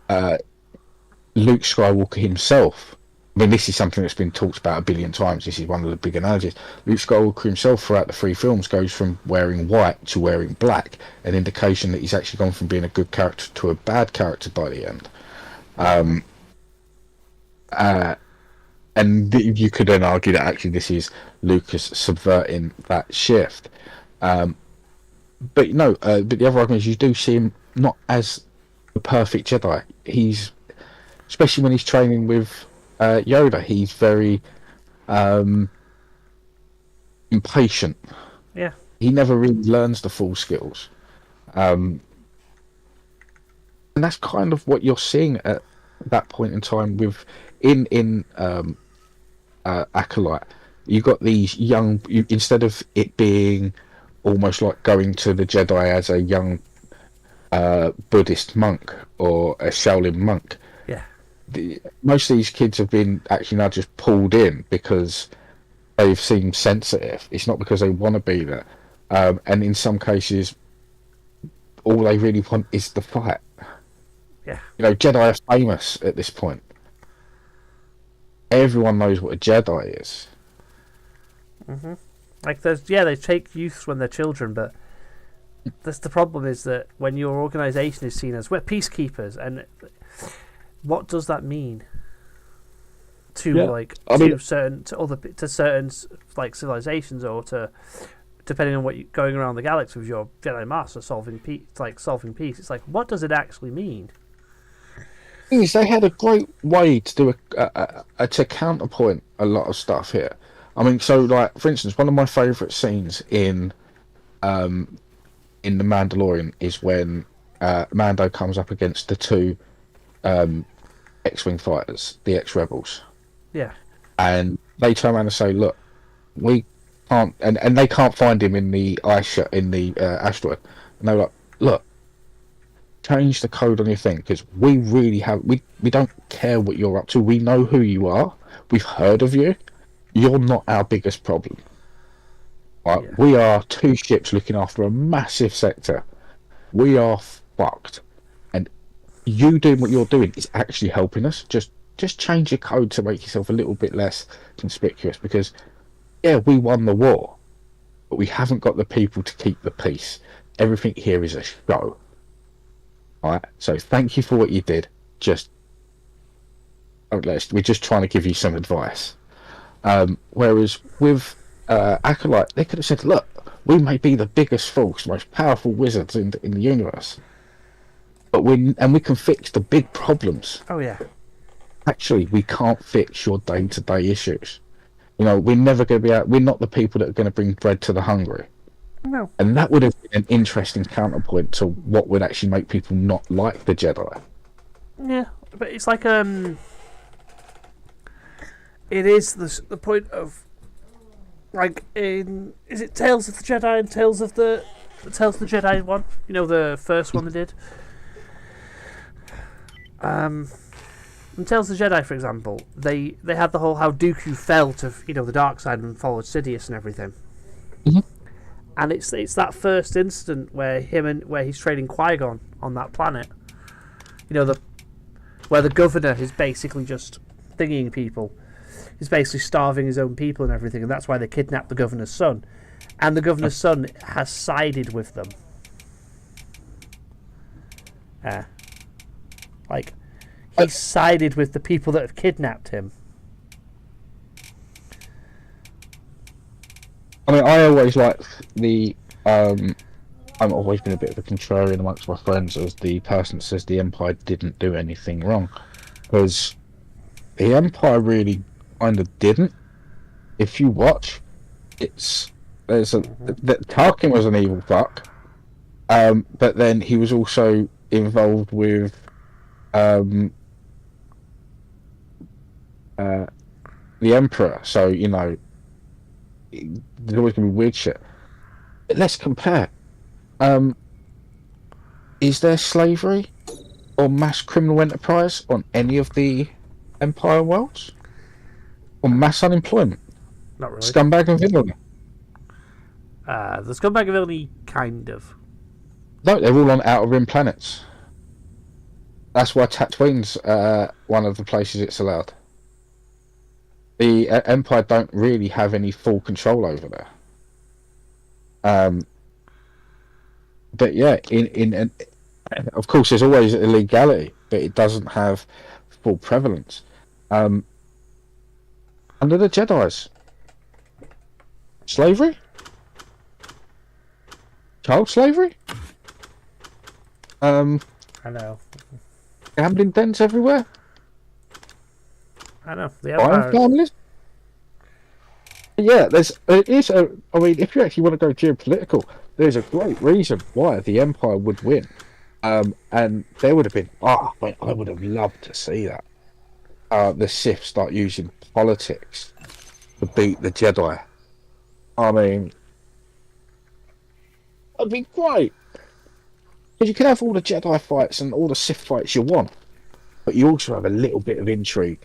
Luke Skywalker himself, I mean, this is something that's been talked about a billion times. This is one of the big analogies. Luke Skywalker himself, throughout the three films, goes from wearing white to wearing black, an indication that he's actually gone from being a good character to a bad character by the end. Um, and you could then argue that actually this is Lucas subverting that shift. But no, but the other argument is you do see him not as the perfect Jedi. He's, especially when he's training with Yoda, he's very impatient. Yeah. He never really learns the full skills. And that's kind of what you're seeing at that point in time with in Acolyte. You got these young, instead of it being almost like going to the Jedi as a young Buddhist monk or a Shaolin monk. Yeah. Most of these kids have been actually now just pulled in because they've seemed sensitive. It's not because they want to be there. And in some cases, all they really want is the fight. Yeah. You know, Jedi are famous at this point. Everyone knows what a Jedi is. Mm-hmm. Like, they take youths when they're children, but that's the problem, is that when your organisation is seen as, we're peacekeepers, and what does that mean to certain like civilizations, or to, depending on what you're going around the galaxy with your Jedi Master solving peace? It's like, what does it actually mean? Is they had a great way to do to counterpoint a lot of stuff here. I mean, so like for instance, one of my favourite scenes in The Mandalorian is when Mando comes up against the two X-wing fighters, the ex-rebels. Yeah. And they turn around and say, "Look, we can't," and they can't find him in the asteroid. And they're like, "Look, change the code on your thing, because we really have we don't care what you're up to. We know who you are. We've heard of you. You're not our biggest problem. Right? Yeah. We are two ships looking after a massive sector. We are fucked, and you doing what you're doing is actually helping us. Just change your code to make yourself a little bit less conspicuous, because yeah, we won the war, but we haven't got the people to keep the peace. Everything here is a show. Alright, so thank you for what you did. We're just trying to give you some advice." Whereas with Acolyte, they could have said, "Look, we may be the biggest force, most powerful wizards in the universe, but we can fix the big problems. Oh yeah. Actually, we can't fix your day-to-day issues. You know, we're never going to be out. We're not the people that are going to bring bread to the hungry." No. And that would have been an interesting counterpoint to what would actually make people not like the Jedi. Yeah, but it's like it is the point of, like, is it Tales of the Jedi and Tales of the Jedi one? You know, the first one they did. In Tales of the Jedi, for example, they had the whole how Dooku fell to the dark side and followed Sidious and everything. Mm-hmm. And it's that first incident where he's training Qui-Gon on that planet. Where the governor is basically just thingying people. He's basically starving his own people and everything, and that's why they kidnapped the governor's son. And the governor's son has sided with them. He sided with the people that have kidnapped him. I mean, I always liked the. I've always been a bit of a contrarian amongst my friends as the person that says the Empire didn't do anything wrong, because the Empire really kind of didn't. If you watch, Tarkin was an evil fuck, but then he was also involved with the Emperor, so you know. There's always going to be weird shit. But let's compare. Is there slavery or mass criminal enterprise on any of the Empire worlds? Or mass unemployment? Not really. Scumbag and villainy? The scumbag and villainy, kind of. No, they're all on outer rim planets. That's why Tatooine's one of the places it's allowed. The Empire don't really have any full control over there. But yeah, of course, there's always illegality. but it doesn't have full prevalence. Under the Jedi's, slavery, child slavery, I know. gambling dens everywhere, I know. The crime Empire. families. Yeah, it is a. I mean, if you actually want to go geopolitical, there's a great reason why the Empire would win. And there would have been. Oh, mate, I would have loved to see that. The Sith start using politics to beat the Jedi. I mean, that'd be great. Because you can have all the Jedi fights and all the Sith fights you want, but you also have a little bit of intrigue.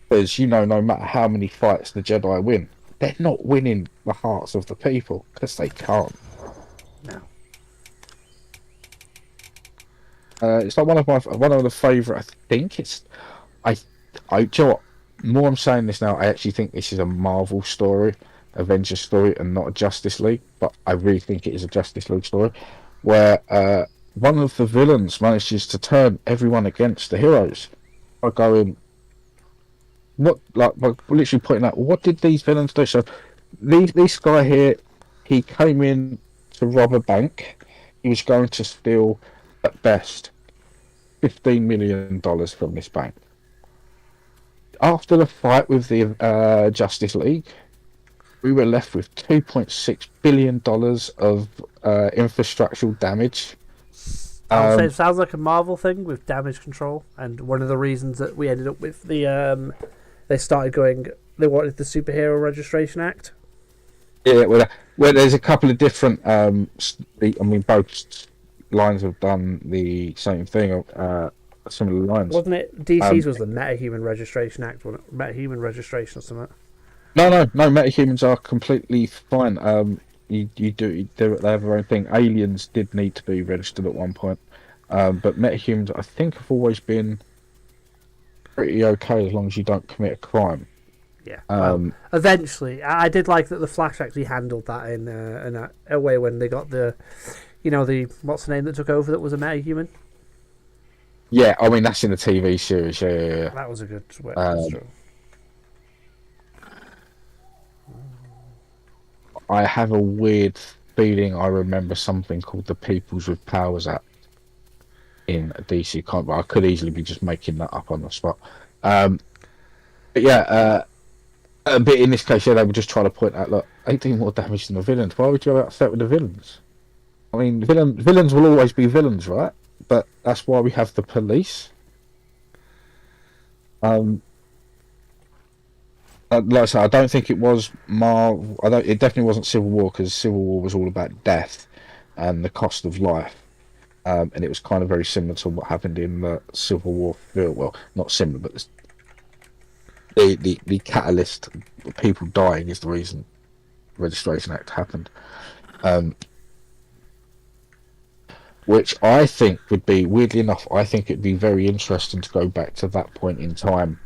Because, no matter how many fights the Jedi win, they're not winning the hearts of the people, because they can't. No. It's like one of the favourite. I think it's. Do you know what? More I'm saying this now, I actually think this is a Marvel story, Avengers story, and not a Justice League. But I really think it is a Justice League story, where one of the villains manages to turn everyone against the heroes by going, by literally pointing out, what did these villains do? So, this guy here, he came in to rob a bank. He was going to steal, at best, $15 million from this bank. After the fight with the Justice League, we were left with $2.6 billion of infrastructural damage. I would say it sounds like a Marvel thing with damage control, and one of the reasons that we ended up with the they wanted the Superhero Registration Act. Yeah, well, there's a couple of different. Both lines have done the same thing. Similar lines. Wasn't it? DC's was the Metahuman Registration Act, wasn't it? Metahuman Registration or something. No. Metahumans are completely fine. They have their own thing. Aliens did need to be registered at one point, but metahumans, I think, have always been pretty okay as long as you don't commit a crime. Yeah. Well, eventually, I did like that the Flash actually handled that in a way when they got the what's the name that took over that was a metahuman. Yeah, I mean that's in the TV series. Yeah. That was a good. I have a weird feeling I remember something called the Peoples with Powers Act in a DC comic, but I could easily be just making that up on the spot. But yeah, but in this case, yeah, they were just trying to point out, look, they do more damage than the villains. Why would you get upset with the villains? I mean, villains will always be villains, right? But that's why we have the police. Like I said, I don't think it was Marvel. It definitely wasn't Civil War, because Civil War was all about death and the cost of life, and it was kind of very similar to what happened in the Civil War. Well, not similar, but the catalyst, people dying, is the reason the Registration Act happened. Which I think would be, weirdly enough, I think it'd be very interesting to go back to that point in time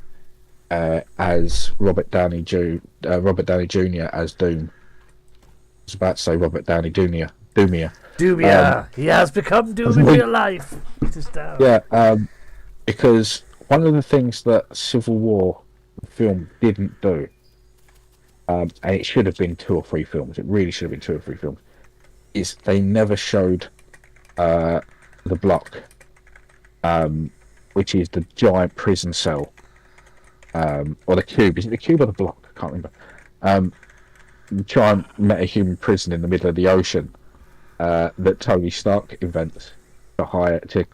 as Robert Downey Jr. as Doom. I was about to say Robert Downey Jr. Doomia. He has become Doom in real life. Yeah, because one of the things that Civil War film didn't do, and it should have been 2 or 3 films, it really should have been 2 or 3 films, is they never showed the block, which is the giant prison cell, or the cube. Is it the cube or the block? I can't remember. The giant metahuman prison in the middle of the ocean that Tony Stark invents to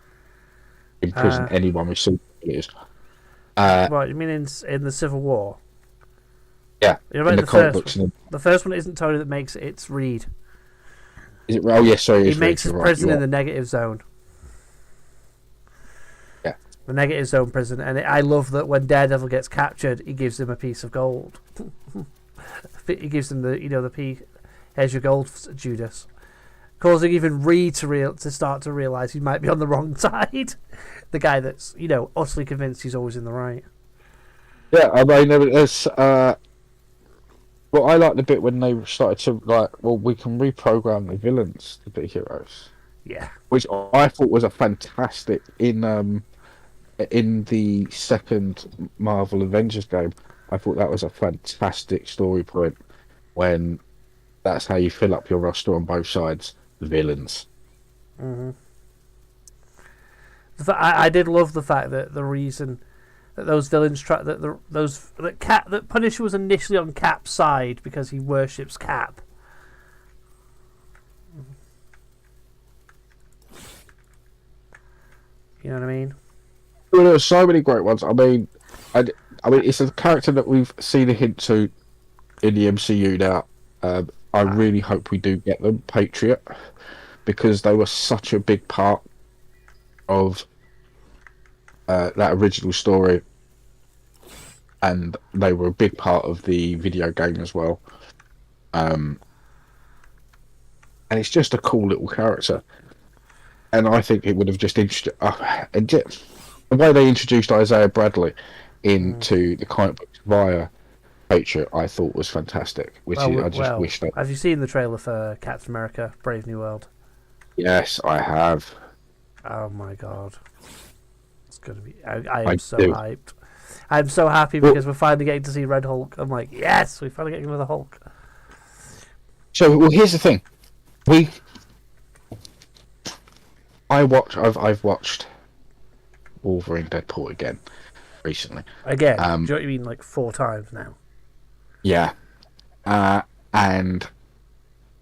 imprison anyone with superpowers. What you mean in the Civil War? Yeah, You're right. in the comic books. The first one isn't Tony that makes it; it's Reed. Is it? Oh, yes, sorry. He makes his prison in the negative zone. Yeah. The negative zone prison, and I love that when Daredevil gets captured, he gives him a piece of gold. He gives him the piece. Here's your gold, Judas. Causing even Reed to start to realise he might be on the wrong side. The guy that's utterly convinced he's always in the right. Yeah, I mean, there's. Well, I like the bit when they started to we can reprogram the villains to be heroes. Yeah. Which I thought was a fantastic in in the second Marvel Avengers game, I thought that was a fantastic story point when that's how you fill up your roster on both sides, villains. Mm-hmm. I did love the fact that the reason that those villains that Punisher was initially on Cap's side because he worships Cap. You know what I mean? Well, there are so many great ones. I mean, it's a character that we've seen a hint to in the MCU now. I really hope we do get them, Patriot, because they were such a big part of that original story, and they were a big part of the video game as well. And it's just a cool little character, and I think it would have just the way they introduced Isaiah Bradley into the comic books via Patriot, I thought was fantastic. I just wish that. Have you seen the trailer for Captain America: Brave New World? Yes, I have. Oh my god, it's gonna be! I am I so do. hyped. I'm so happy because we're finally getting to see Red Hulk. I'm like, yes, we're finally getting another Hulk. So, well, here's the thing. I've watched Wolverine Deadpool again recently. Again, do you know what you mean? Like 4 times now. Yeah. And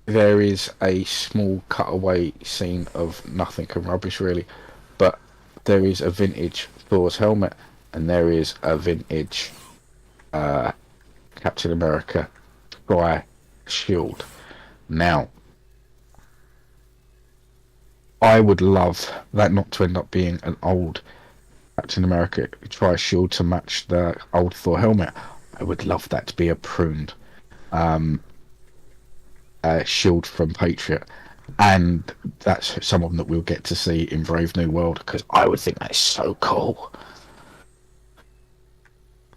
there is a small cutaway scene of nothing and rubbish, really. But there is a vintage Thor's helmet, and there is a vintage Captain America Sky shield. Now, I would love that not to end up being an old Captain America Tri shield to match the old Thor helmet. I would love that to be a pruned shield from Patriot, and that's someone that we'll get to see in Brave New World, because I would think that is so cool.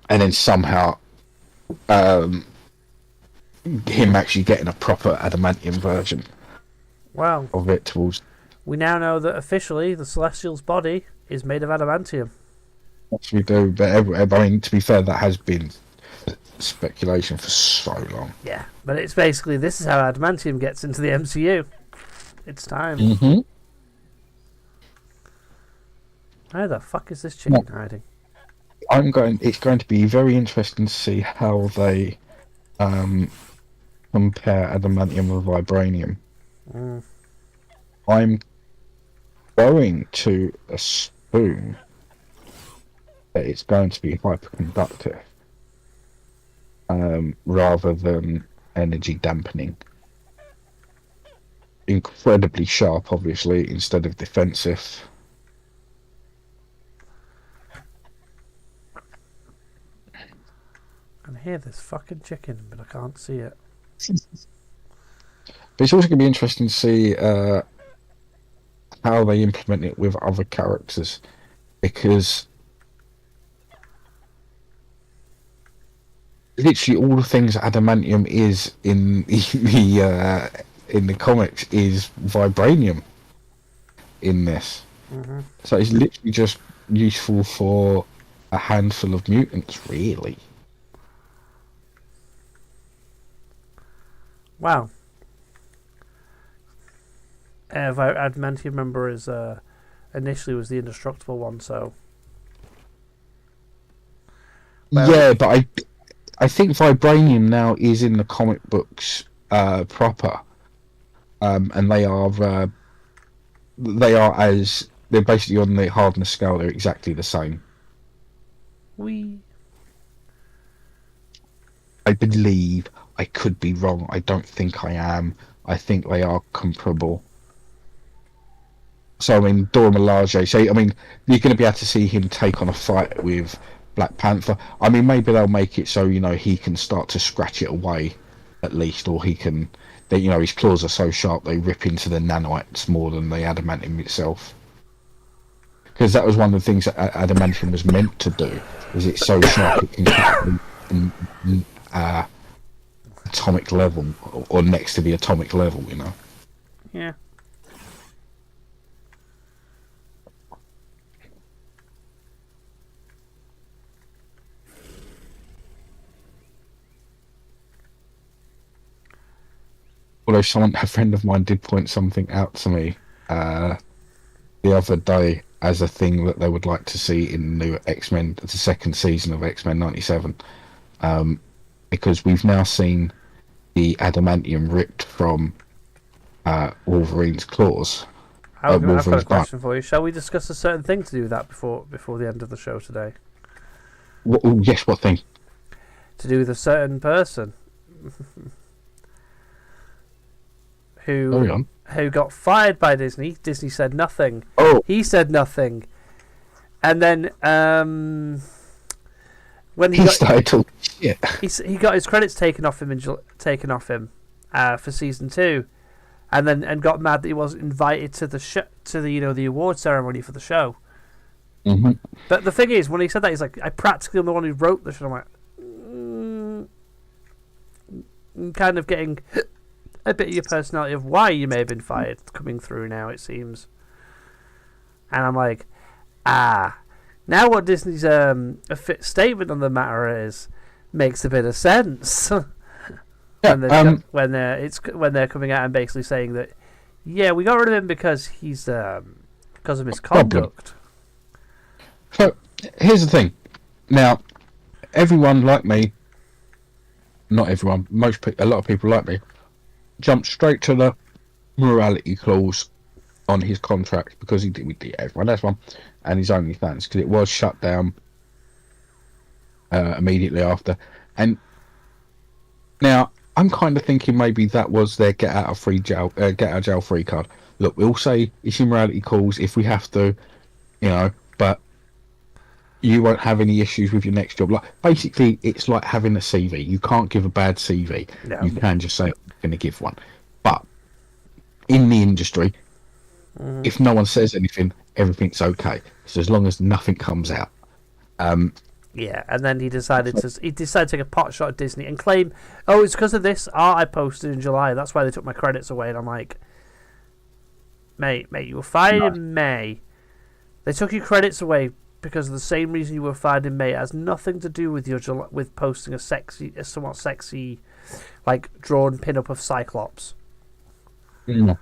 And then somehow him actually getting a proper adamantium version of it towards. We now know that officially the Celestial's body is made of adamantium. Yes, we do, but I mean, to be fair, that has been speculation for so long. Yeah, but it's basically, this is how adamantium gets into the MCU. It's time. Mm-hmm. How the fuck is this chicken hiding? It's going to be very interesting to see how they compare adamantium with vibranium. I'm going to assume that it's going to be hyperconductive rather than energy dampening. Incredibly sharp, obviously, instead of defensive. I can hear this fucking chicken, but I can't see it. But it's also going to be interesting to see how they implement it with other characters, because literally all the things adamantium is in the comics is vibranium in this. Mm-hmm. So it's literally just useful for a handful of mutants, really. Wow. Adamantium, remember, is initially was the indestructible one, so. Well, yeah, but I think vibranium now is in the comic books proper, and they're basically on the hardness scale. They're exactly the same. I believe. I could be wrong. I don't think I am. I think they are comparable. So I mean, Dora Milaje. So I mean, you're going to be able to see him take on a fight with Black Panther. I mean, maybe they'll make it so he can start to scratch it away, at least, or he can. His claws are so sharp they rip into the nanites more than the adamantium itself. Because that was one of the things that adamantium was meant to do. Is it's so sharp it can cut atomic level or next to the atomic level, Yeah. Although a friend of mine did point something out to me the other day as a thing that they would like to see in the new X-Men, the second season of X-Men '97, because we've now seen the adamantium ripped from Wolverine's claws. I've got a question for you. Shall we discuss a certain thing to do with that before the end of the show today? Yes, what thing? To do with a certain person who got fired by Disney. Disney said nothing. Oh, he said nothing, and then when he got he got his credits taken off him for season 2. And got mad that he wasn't invited to the award ceremony for the show. Mm-hmm. But the thing is, when he said that, he's like, I practically am the one who wrote the show. I'm like, kind of getting a bit of your personality of why you may have been fired coming through now, it seems. And I'm like, now what Disney's statement on the matter makes a bit of sense. When they're coming out and basically saying that, yeah, we got rid of him because he's because of misconduct. So here's the thing. Now, everyone like me, not everyone, a lot of people like me, jumped straight to the morality clause on his contract because he did everyone has one, and his OnlyFans because it was shut down immediately after, and now. I'm kind of thinking maybe that was their get out of jail free card. Look, we'll say it's your morality calls if we have to, but you won't have any issues with your next job. Like basically, it's like having a CV. You can't give a bad CV. No. You can just say I'm going to give one. But in the industry, if no one says anything, everything's okay. So as long as nothing comes out. Yeah, and then he decided to take a pot shot at Disney and claim, oh, it's because of this art I posted in July. That's why they took my credits away. And I'm like, mate, you were fired in May. They took your credits away because of the same reason you were fired in May. It has nothing to do with with posting a somewhat sexy, like drawn pinup of Cyclops. Mm.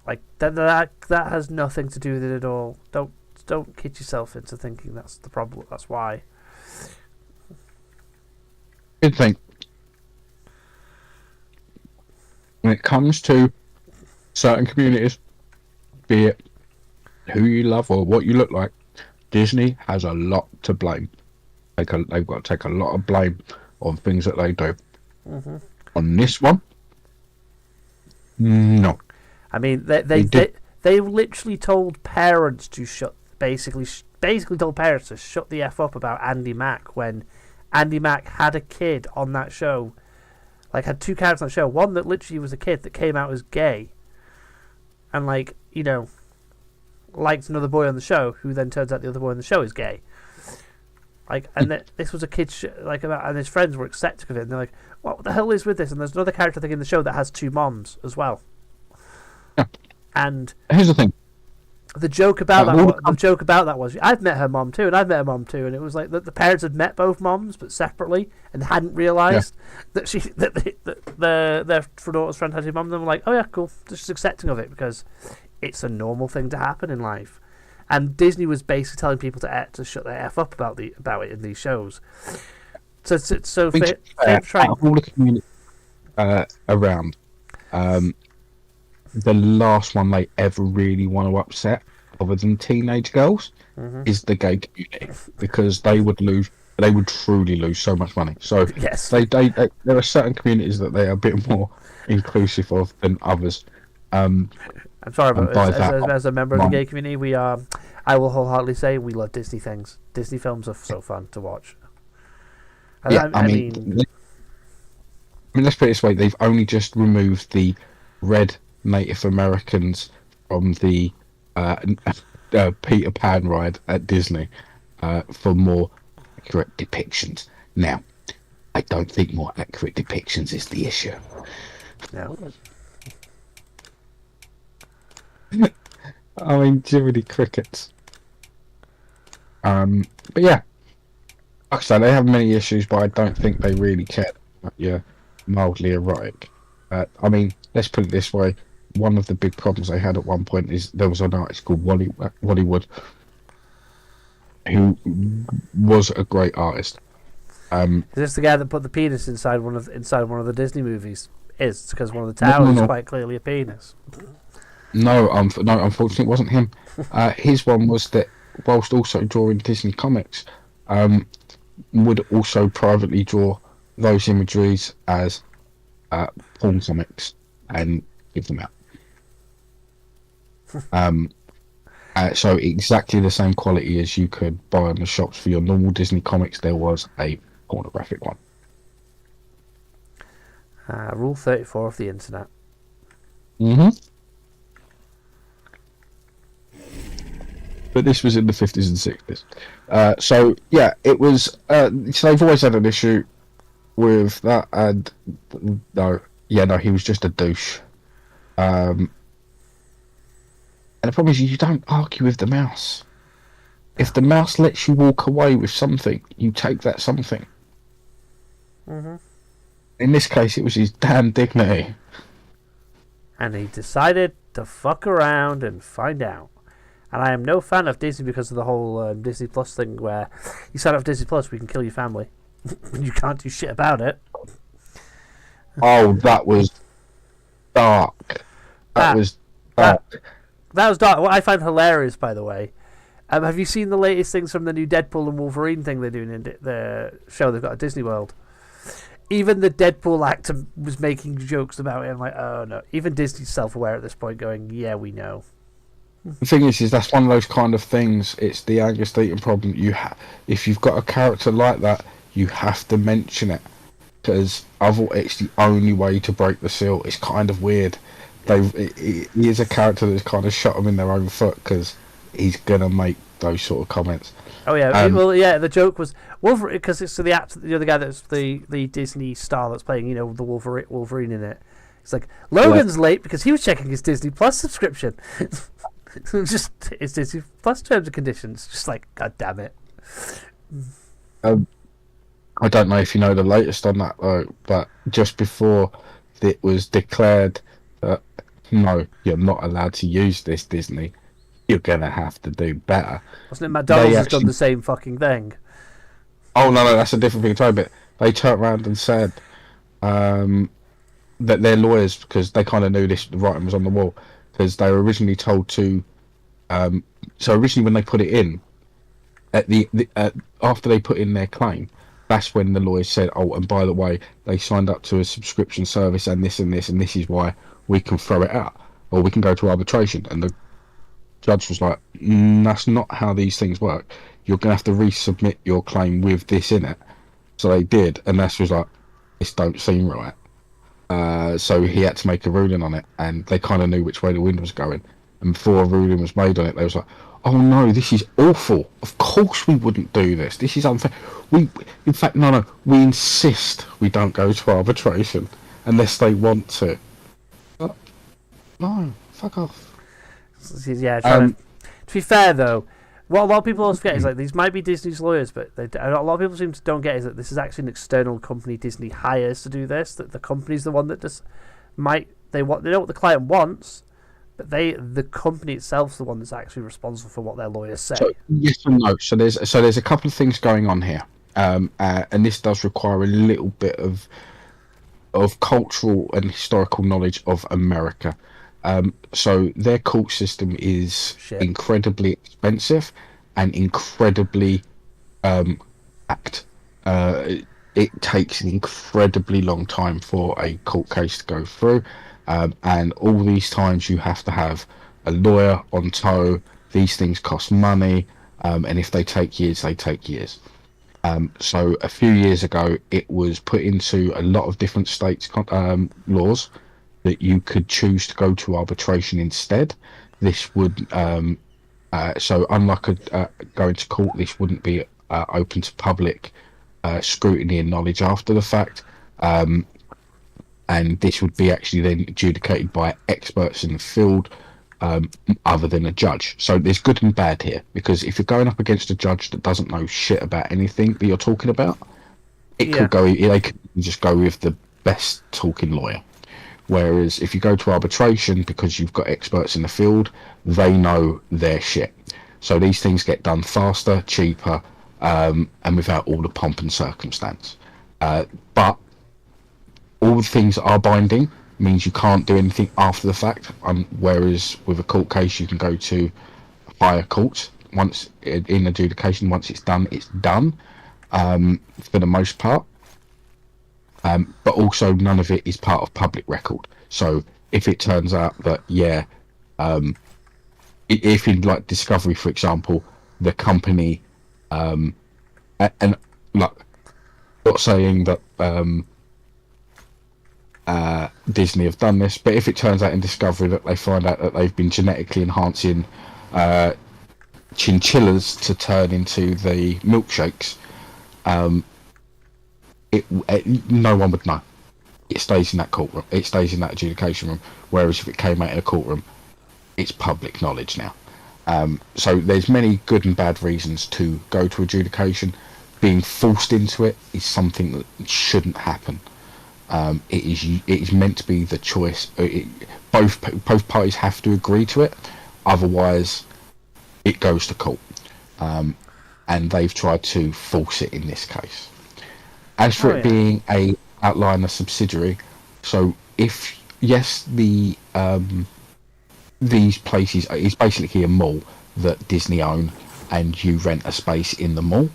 Like that has nothing to do with it at all. Don't kid yourself into thinking that's the problem. That's why. Good thing. When it comes to certain communities, be it who you love or what you look like, Disney has a lot to blame. They've got to take a lot of blame on things that they do. Mm-hmm. On this one, no. I mean, they literally told parents to basically told parents to shut the F up about Andy Mack when Andy Mack had a kid on that show. Like, had 2 characters on the show. One that literally was a kid that came out as gay. And, liked another boy on the show, who then turns out the other boy on the show is gay. Like, and this was a kid, and his friends were ecstatic of it. And they're like, what the hell is with this? And there's another character, I think, in the show that has 2 moms as well. Yeah. And here's the thing. The joke about that was I've met her mom too, and I've met her mom too, and it was like that the parents had met both moms but separately and hadn't realised that their daughter's friend had 2 moms. And they were like, oh yeah, cool, just accepting of it because it's a normal thing to happen in life. And Disney was basically telling people to shut their F up about it in these shows. So trying all the community around. The last one they ever really want to upset, other than teenage girls, is the gay community, because they would truly lose so much money. So yes, there are certain communities that they are a bit more inclusive of than others. I'm sorry, but as a member of the gay community, I will wholeheartedly say we love Disney things. Disney films are so fun to watch. I mean, let's put it this way: they've only just removed the red Native Americans from the Peter Pan ride at Disney for more accurate depictions. Now, I don't think more accurate depictions is the issue. No. I mean, Jiminy Crickets. But yeah, like I said, they have many issues, but I don't think they really care. You're mildly erotic. I mean, let's put it this way. One of the big problems they had at one point is there was an artist called Wally Wood, who was a great artist. Is this the guy that put the penis inside one of the Disney movies? It's because one of the No, towers is no. quite clearly a penis. No, no, unfortunately, it wasn't him. His one was that whilst also drawing Disney comics, would also privately draw those imageries as porn comics and give them out. So exactly the same quality as you could buy in the shops for your normal Disney comics, there was a pornographic one. Rule 34 of the internet. Mm-hmm. But this was in the 50s and 60s. So, yeah, it was... so they've always had an issue with that, and no, he was just a douche. And the problem is you don't argue with the mouse. If the mouse lets you walk away with something, you take that something. Mm-hmm. In this case, it was his damn dignity. And he decided to fuck around and find out. And I am no fan of Disney because of the whole Disney Plus thing where you sign up for Disney Plus, we can kill your family. You can't do shit about it. Oh, that was dark. That was dark. That was dark. What I find hilarious, by the way, have you seen the latest things from the new Deadpool and Wolverine thing they're doing in the show they've got at Disney World? Even the Deadpool actor was making jokes about it. I'm like, oh no. Even Disney's self-aware at this point, going, yeah, we know. The thing is that's one of those kind of things. It's the Angus Deaton problem. If you've got a character like that, you have to mention it because it's the only way to break the seal. It's kind of weird. He is a character that's kind of shot them in their own foot because he's gonna make those sort of comments. Oh yeah, the joke was Wolverine because it's the other guy that's the Disney star that's playing, the Wolverine in it. It's like Logan's late because he was checking his Disney Plus subscription. Just it's Disney Plus terms and conditions. Just like, god damn it. I don't know if you know the latest on that though, but just before it was declared that no, you're not allowed to use this Disney, you're gonna have to do better. Wasn't it McDonald's has done the same fucking thing? Oh no, that's a different thing entirely. But they turned around and said that their lawyers, because they kind of knew the writing was on the wall, because they were originally told to. So originally, when they put it in, after they put in their claim, that's when the lawyers said, "Oh, and by the way, they signed up to a subscription service, and this, and this is why we can throw it out, or we can go to arbitration." And the judge was like, "That's not how these things work. You're going to have to resubmit your claim with this in it." So they did, and that was like, "This don't seem right." So he had to make a ruling on it, and they kind of knew which way the wind was going. And before a ruling was made on it, they was like, "Oh no, this is awful. Of course we wouldn't do this. This is unfair. In fact, no, we insist we don't go to arbitration unless they want to." But, no, fuck off. Yeah, to be fair though, what a lot of people always forget is like these might be Disney's lawyers, but a lot of people don't get is that this is actually an external company Disney hires to do this. That the company's the one that just they know what the client wants, but the company itself is the one that's actually responsible for what their lawyers say. So, yes and no. So there's a couple of things going on here, and this does require a little bit of cultural and historical knowledge of America. So their court system is incredibly expensive and incredibly packed. It takes an incredibly long time for a court case to go through, and all these times you have to have a lawyer on tow. These things cost money, and if they take years, they take years. So a few years ago, it was put into a lot of different states' laws that you could choose to go to arbitration instead. This would, so unlike going to court, this wouldn't be open to public scrutiny and knowledge after the fact. And this would be actually then adjudicated by experts in the field other than a judge. So there's good and bad here, because if you're going up against a judge that doesn't know shit about anything that you're talking about, they could just go with the best talking lawyer. Whereas if you go to arbitration, because you've got experts in the field, they know their shit. So these things get done faster, cheaper, and without all the pomp and circumstance. But all the things that are binding means you can't do anything after the fact. Whereas with a court case, you can go to higher courts once in adjudication. Once it's done for the most part. But also none of it is part of public record. So if it turns out that if in like Discovery, for example, the company and like, not saying that Disney have done this, but if it turns out in Discovery that they find out that they've been genetically enhancing chinchillas to turn into the milkshakes, no one would know. It stays in that courtroom. It stays in that adjudication room. Whereas if it came out in a courtroom, it's public knowledge now. So there's many good and bad reasons to go to adjudication. Being forced into it is something that shouldn't happen. It is meant to be the choice. Both parties have to agree to it. Otherwise, it goes to court. And they've tried to force it in this case. As for being a outliner subsidiary, so if these places is basically a mall that Disney own, and you rent a space in the mall.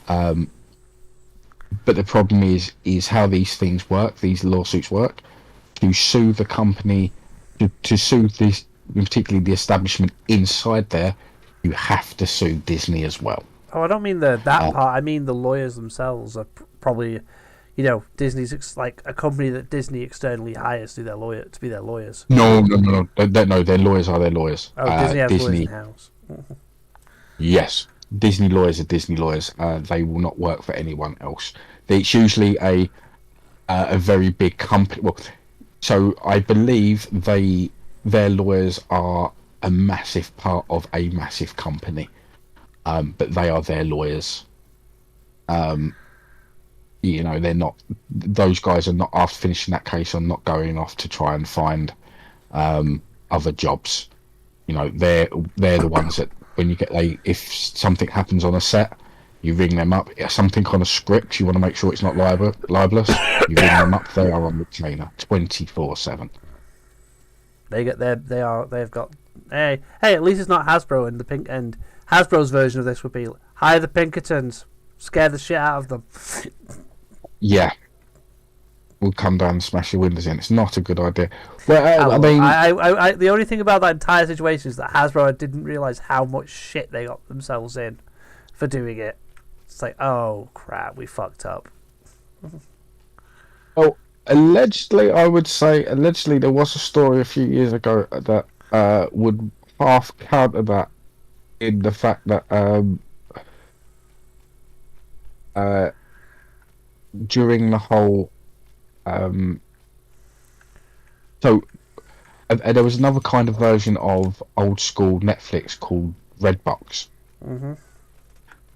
But the problem is how these things work. These lawsuits work. To sue the company, to sue this, particularly the establishment inside there, you have to sue Disney as well. Oh, I don't mean that part. I mean the lawyers themselves are probably, Disney's like a company that Disney externally hires to be their lawyers. No. Their lawyers are their lawyers. Oh, Disney has lawyers in-house. Yes, Disney lawyers are Disney lawyers. They will not work for anyone else. It's usually a very big company. Well, so I believe their lawyers are a massive part of a massive company. But they are their lawyers. They're not. Those guys are not, after finishing that case, are not going off to try and find other jobs. They're the ones that when you get if something happens on a set, you ring them up. Something on a script, you want to make sure it's not libelous. You ring them up. They are on retainer 24/7. They've got. Hey! At least it's not Hasbro and the pink and. Hasbro's version of this would be hire the Pinkertons, scare the shit out of them. Yeah, we'll come down and smash your windows in. It's not a good idea. Well, I the only thing about that entire situation is that Hasbro didn't realize how much shit they got themselves in for doing it. It's like, oh crap, we fucked up. Oh, allegedly, I would say there was a story a few years ago that would half counter that. In the fact that during the whole there was another kind of version of old school Netflix called Redbox,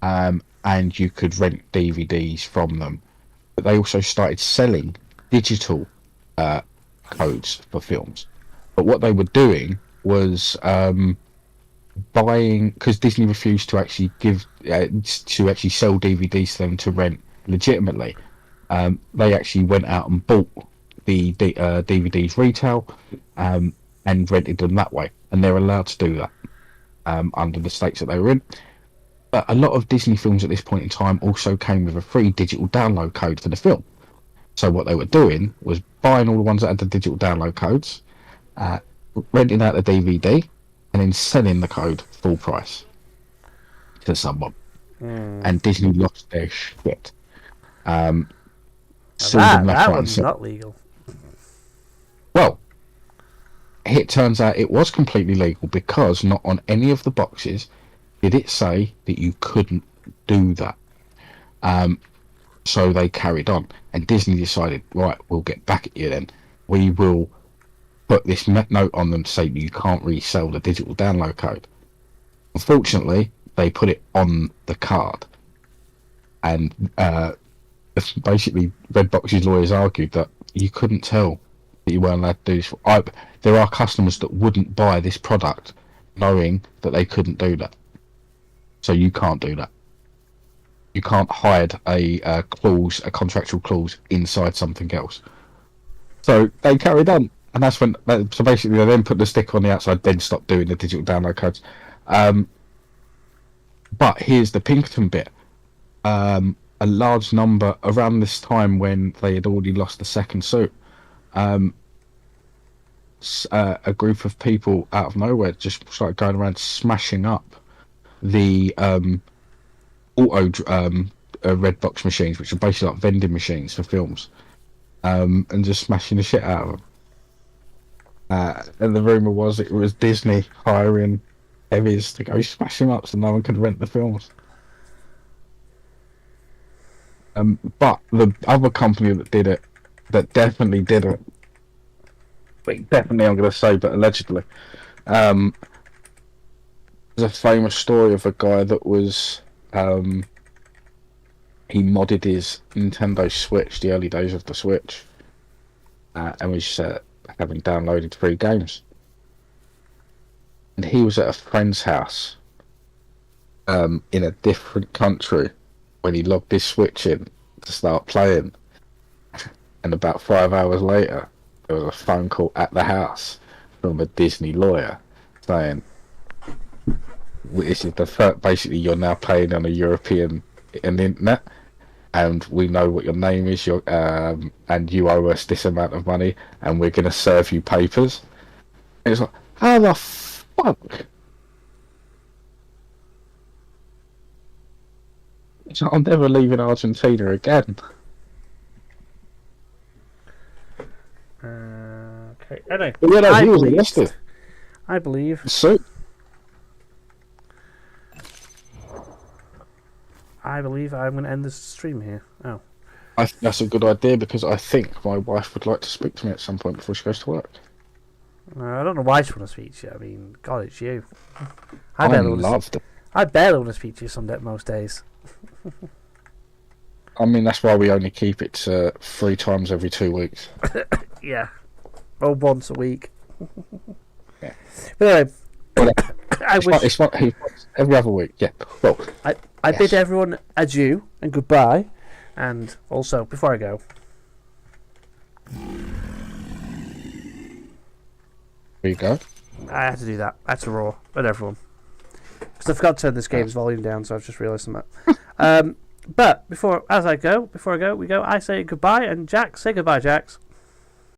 and you could rent DVDs from them, but they also started selling digital codes for films. But what they were doing was buying, because Disney refused to actually sell DVDs to them to rent legitimately. They actually went out and bought the DVDs retail and rented them that way, and they're allowed to do that under the states that they were in. But a lot of Disney films at this point in time also came with a free digital download code for the film. So what they were doing was buying all the ones that had the digital download codes, renting out the DVD, and then selling the code full price to someone. And Disney lost their shit. That was not legal. Well, it turns out it was completely legal, because not on any of the boxes did it say that you couldn't do that. So they carried on, and Disney decided, right, we'll get back at you then. We will put this note on them to say that you can't resell the digital download code. Unfortunately, they put it on the card, and basically Redbox's lawyers argued that you couldn't tell that you weren't allowed to do this. There are customers that wouldn't buy this product knowing that they couldn't do that. So you can't do that. You can't hide a contractual clause inside something else. So they carried on, and that's when. So basically, they then put the sticker on the outside, then stopped doing the digital download codes. But here's the Pinkerton bit. A large number around this time when they had already lost the second suit. A group of people out of nowhere just started going around smashing up the red box machines, which are basically like vending machines for films, and just smashing the shit out of them. And the rumour was it was Disney hiring heavies to go smash them up so no one could rent the films. But the other company that definitely did it, definitely I'm going to say, but allegedly, there's a famous story of a guy that was, he modded his Nintendo Switch, the early days of the Switch, and was having downloaded 3 games. And he was at a friend's house in a different country when he logged his Switch in to start playing. And about 5 hours later, there was a phone call at the house from a Disney lawyer saying, "This is the first, basically you're now playing on a European internet, and we know what your name is, and you owe us this amount of money, and we're going to serve you papers." And it's like, how the fuck? So I'm never leaving Argentina again. Okay. Anyway, He was arrested. I believe. So. I believe I'm going to end this stream here. Oh. I think that's a good idea because I think my wife would like to speak to me at some point before she goes to work. I don't know why she want to speak to you. I mean, God, it's you. I barely want to speak to you most days. I mean, that's why we only keep it 3 times every 2 weeks. Yeah. Or once a week. Yeah. But anyway, it's every other week. Yeah. Well, I bid everyone adieu and goodbye. And also, before I go, there you go. I had to do that. I had to roar at everyone. Because I forgot to turn this game's volume down, so I've just realised that. But before I go, I say goodbye, and Jack, say goodbye, Jax.